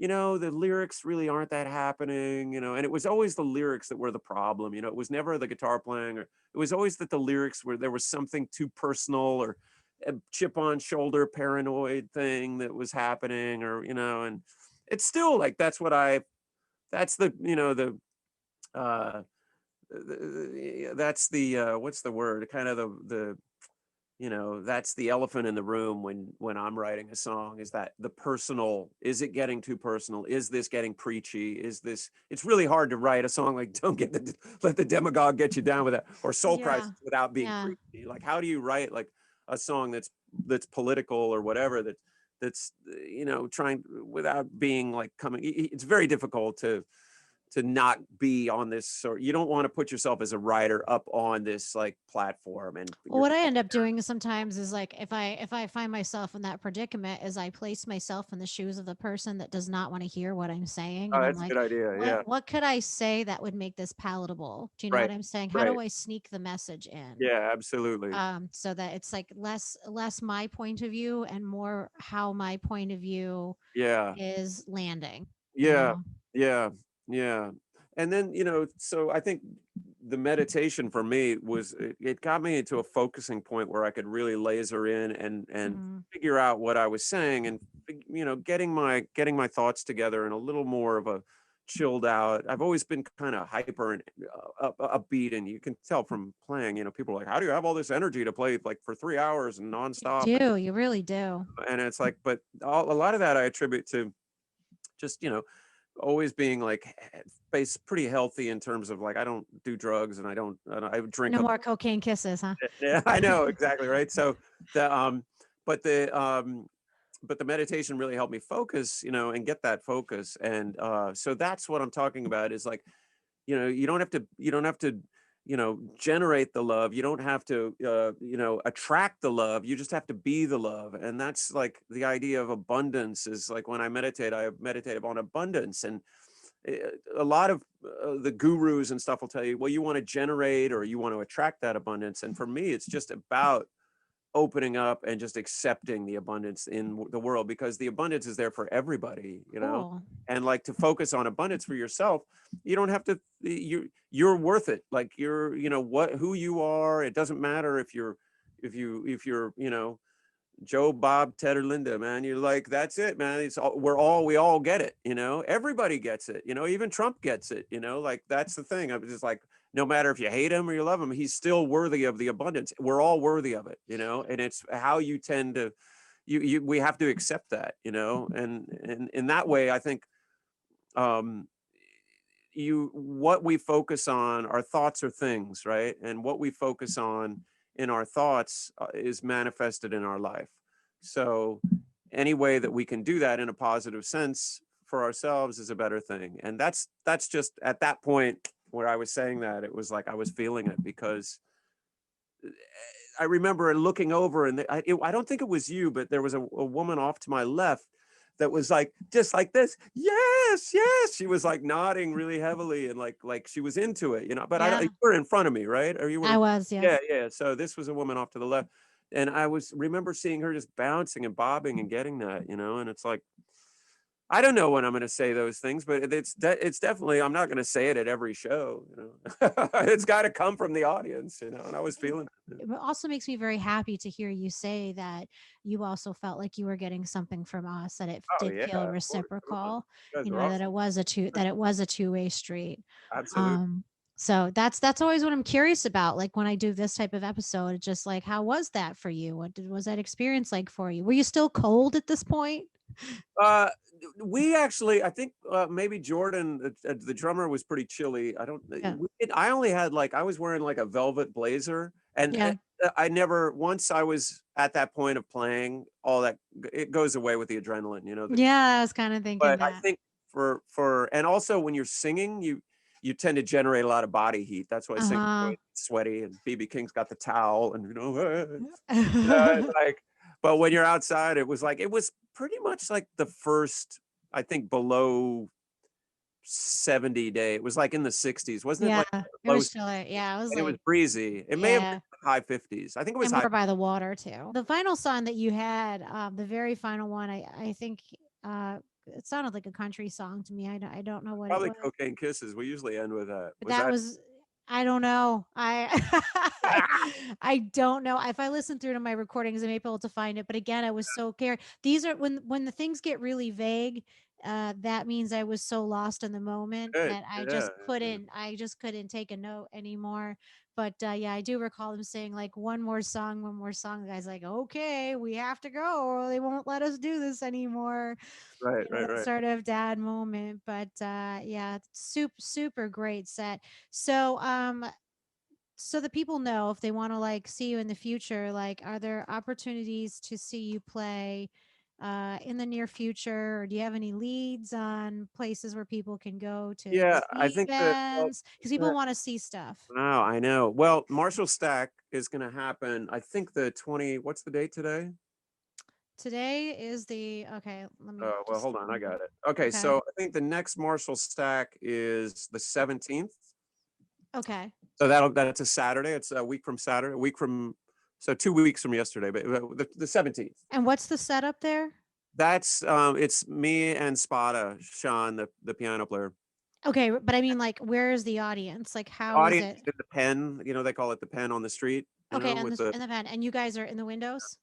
the lyrics really aren't that happening, and it was always the lyrics that were the problem. It was never the guitar playing, or it was always that the lyrics were, there was something too personal, or a chip on shoulder paranoid thing that was happening, or, and it's still like, that's the, uh, that's the, what's the word? Kind of that's the elephant in the room when I'm writing a song, is that the personal, is it getting too personal? Is this getting preachy? It's really hard to write a song like Don't Get the Let the Demagogue Get You Down with That, or Soul Yeah. Crisis, without being Yeah. preachy. Like, how do you write like a song that's political or whatever, that's trying, without being like coming, it's very difficult to not be on this, or you don't want to put yourself as a writer up on this like platform, and Well, you're, what I end up doing sometimes is, like, if I find myself in that predicament, is I place myself in the shoes of the person that does not want to hear what I'm saying, oh, and I'm that's a like, good idea, yeah, what could I say that would make this palatable? Do you know right, what I'm saying? How do right, I sneak the message in? yeah, absolutely, So that it's like less my point of view and more how my point of view yeah, is landing, you yeah, know? yeah, yeah. And then, so I think the meditation for me was, it got me into a focusing point where I could really laser in and Mhm. figure out what I was saying, and getting my thoughts together in a little more of a chilled out. I've always been kind of hyper and upbeat, and you can tell from playing, people are like, how do you have all this energy to play like for 3 hours and You nonstop? do, you really do. And it's like, but a lot of that I attribute to just, always being like base pretty healthy, in terms of like, I don't do drugs, and I drink No a, more cocaine kisses, huh? yeah, I know exactly, right. So the but the but the meditation really helped me focus, and get that focus. And so that's what I'm talking about, is like, you don't have to generate the love. You don't have to, attract the love. You just have to be the love. And that's like the idea of abundance is like when I meditate upon abundance. And a lot of the gurus and stuff will tell you, well, you want to generate or you want to attract that abundance. And for me, it's just about opening up and just accepting the abundance in the world, because the abundance is there for everybody. Cool. And like to focus on abundance for yourself, you don't have to, you're worth it. Like who you are. It doesn't matter if you're Joe, Bob, Ted, or Linda, man. You're like, that's it, man. We all get it. Everybody gets it. Even Trump gets it. Like, that's the thing. I'm just like, no matter if you hate him or you love him, he's still worthy of the abundance. We're all worthy of it. And it's how you tend to, we have to accept that. And in that way, I think, um, what we focus on, our thoughts are things, right? And what we focus on in our thoughts is manifested in our life. So any way that we can do that in a positive sense for ourselves is a better thing. And that's just at that point where I was saying that, it was like I was feeling it, because I remember looking over, and I don't think it was you, but there was a woman off to my left that was like, just like this. Yes, yes. She was like nodding really heavily, and like she was into it. But you Yeah, were in front of me, right? Or you I were, was. yeah, Yes. yeah. So this was a woman off to the left. And remember seeing her just bouncing and bobbing and getting that. And it's like, I don't know when I'm going to say those things, but it's definitely, I'm not going to say it at every show. It's got to come from the audience. And I was feeling it. It also makes me very happy to hear you say that you also felt like you were getting something from us, that it Oh did yeah, feel of course. Come on. reciprocal, You guys are awesome. that it was a two-way street. Absolutely. Um, so that's always what I'm curious about. Like when I do this type of episode, it's just like, how was that for you? Was that experience like for you? Were you still cold at this point? Uh, we actually, I think maybe Jordan, the drummer, was pretty chilly. I don't. Yeah. I only had like I was wearing like a velvet blazer, and Yeah. I never once I was at that point of playing, all that it goes away with the adrenaline. Yeah, I was kind of thinking But I that. think and also when you're singing, you tend to generate a lot of body heat. That's why singing Uh-huh. sweaty, and BB King's got the towel, and Yeah, like, but when you're outside, it was pretty much like the first, I think, below 70 day. It was like in the 60s, wasn't it? Like it low, was chilly. Yeah, it was and it was like, breezy. It may have been yeah. high 50s. I think it was And high. we're by the water too. The final song that you had, the very final one, I think it sounded like a country song to me. I don't know what it Probably was, Cocaine Kisses. We usually end with that. but Was that that? was, I don't know. I don't know. If I listen through to my recordings, I may be able to find it. But again, I was so carried. These are when the things get really vague. That means I was so lost in the moment Good. that Yeah. Yeah. I just couldn't take a note anymore. But yeah, I do recall them saying like one more song, one more song. The guy's like, okay, we have to go, or they won't let us do this anymore. Right. Right. That Right. sort of dad moment. But yeah, super great set. So so the people know if they want to like see you in the future, like are there opportunities to see you play in the near future, or do you have any leads on places where people can go to Yeah. I see think that. Well, events, because people want to see stuff? wow, I know. Well, Marshall Stack is going to happen. I think the 20. What's the date today? Today is the, okay, let me Well, just hold on, I got it. Okay, okay, so I think the next Marshall Stack is the 17th. okay. So that's a Saturday. It's a week from Saturday. A week from, so 2 weeks from yesterday, but the 17th. And what's the setup there? That's it's me and Spada, Sean, the piano player. Okay, but I mean, like, where is the audience? Like, how is Audience it? at the pen. They call it the pen on the street. Okay, With the, and the van, and you guys are in the windows.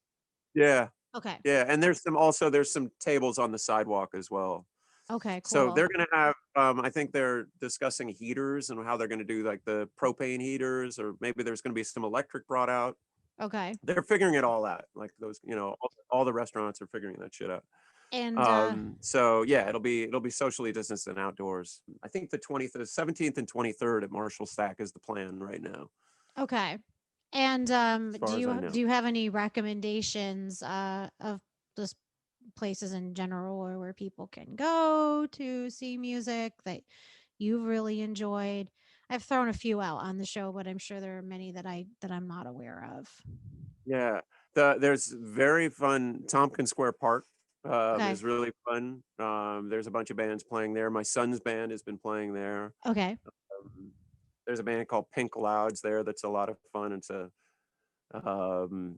yeah, Okay, yeah, and there's some tables on the sidewalk as well. okay, So cool. they're going to have, I think they're discussing heaters and how they're going to do like the propane heaters, or maybe there's going to be some electric brought out. Okay, They're figuring it all out. Like all the restaurants are figuring that shit out. and So yeah, it'll be socially distanced and outdoors. I think the 17th and 23rd at Marshall Stack is the plan right now, okay. And as far as I know. do you have any recommendations of just places in general, or where people can go to see music that you've really enjoyed? I've thrown a few out on the show, but I'm sure there are many that I'm not aware of. Yeah. There's very fun Tompkins Square Park, Okay. is really fun. There's a bunch of bands playing there. My son's band has been playing there. Okay. Um, there's a band called Pink Clouds there that's a lot of fun. It's a um,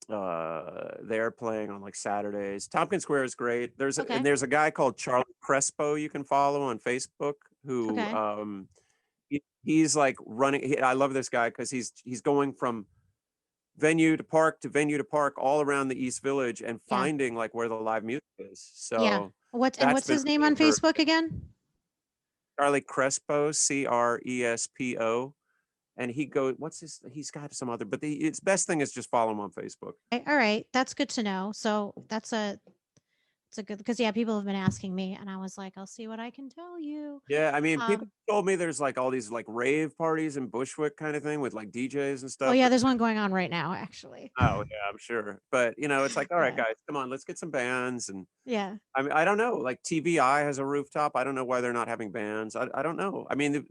they're playing on like Saturdays. Tompkins Square is great. Okay. There's a guy called Charlie Crespo you can follow on Facebook who Okay. he's like running. I love this guy because he's going from venue to park to venue to park all around the East Village and Yeah. finding like where the live music is. Yeah. So that's What's been his name really on encouraging. Facebook again? Charlie Crespo, Crespo, and he goes. What's his? He's got some other, but its best thing is just follow him on Facebook. All right. That's good to know. So it's a good because yeah, people have been asking me, and I was like, I'll see what I can tell you. Yeah, I mean, people Um. told me there's like all these like rave parties in Bushwick kind of thing with like DJs and Oh stuff. yeah, But there's one going on right now, actually. oh yeah, I'm sure. But it's like, all right, Yeah. guys, come on, let's get some bands. And Yeah. I mean, I don't know. Like TVI has a rooftop. I don't know why they're not having bands. I don't know. I mean,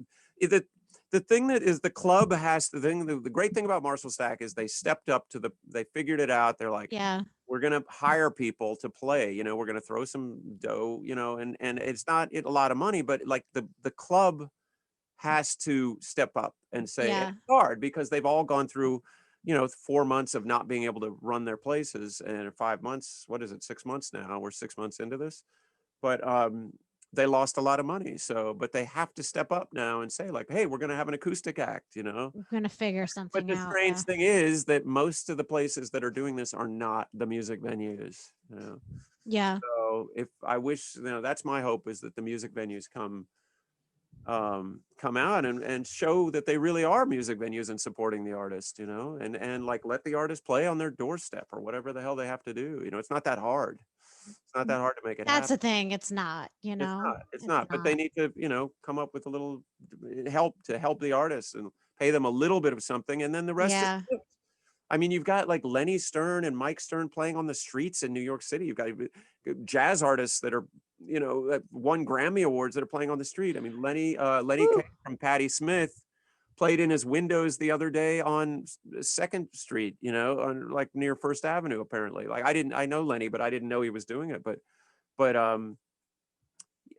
the thing that is the club has the great thing about Marshall Stack is they stepped up to they figured it out. They're like, Yeah. we're gonna hire people to play. We're gonna throw some dough. And it's not a lot of money, but like the club has to step up and say, and Yeah. it's hard because they've all gone through 4 months of not being able to run their places, and 5 months, what is it, 6 months now, we're 6 months into this. But they lost a lot of money, but they have to step up now and say like, hey, we're going to have an acoustic act. We're gonna figure But something the out. strange Yeah. thing is that most of the places that are doing this are not the music venues. Yeah. So if I wish, that's my hope, is that the music venues come out and show that they really are music venues and supporting the artist, and like let the artist play on their doorstep or whatever the hell they have to do. It's not that hard. It's not that hard to make it That's the happen. thing. It's not, It's not. It's It's not. But they not. need to, come up with a little help to help the artists and pay them a little bit of something, and then the rest is Yeah. tips. I mean, you've got like Lenny Stern and Mike Stern playing on the streets in New York City. You've got jazz artists that are, that won Grammy awards that are playing on the street. I mean, Lenny K Woo. from Patti Smith played in his windows the other day on Second Street, on like near First Avenue. Apparently, like I know Lenny, but I didn't know he was doing it. But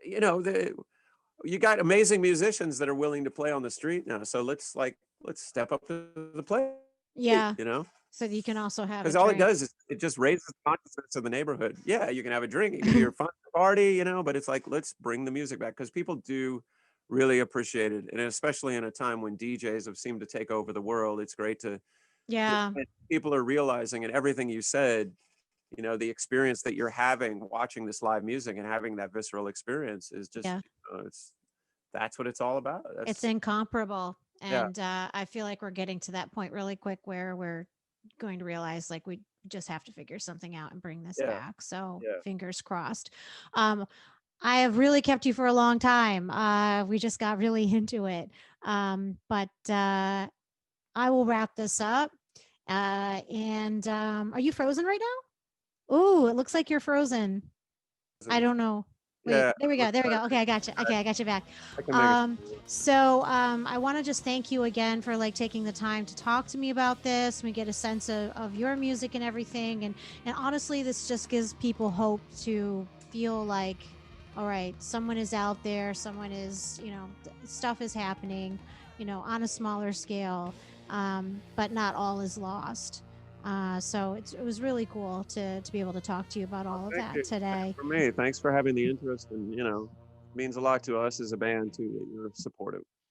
you know, the, you got amazing musicians that are willing to play on the street now. So let's step up to the plate, Yeah. you know, So you can also have a because all it drink. does is it just raises the consciousness of the neighborhood. Yeah, you can have a drink, it can be your fun party, but it's like, let's bring the music back because people do really appreciate it. And especially in a time when DJs have seemed to take over the world, it's great to Yeah. that people are realizing, and everything you said, the experience that you're having watching this live music and having that visceral experience is just, Yeah. that's what it's all about. It's That's incomparable. yeah, And I feel like we're getting to that point really quick where we're going to realize like we just have to figure something out and bring this yeah, back. So yeah. fingers crossed. Um, I have really kept you for a long time. We just got really into it. But I will wrap this up. And are you frozen right now? Oh, it looks like you're frozen. I And don't know. Wait, yeah, there we go. let's There we try go. to Okay, make I got you. Okay, I got you back. I can make it. Um, I want to just thank you again for like taking the time to talk to me about this. We get a sense of your music and everything, and honestly, this just gives people hope to feel like, all right, someone is out there, someone is, stuff is happening, on a smaller scale, but not all is lost. So it was really cool to be able to talk to you about Well, all of thank that you. Thanks today. for me. Thanks for having the interest, and means a lot to us as a band too that you're supportive.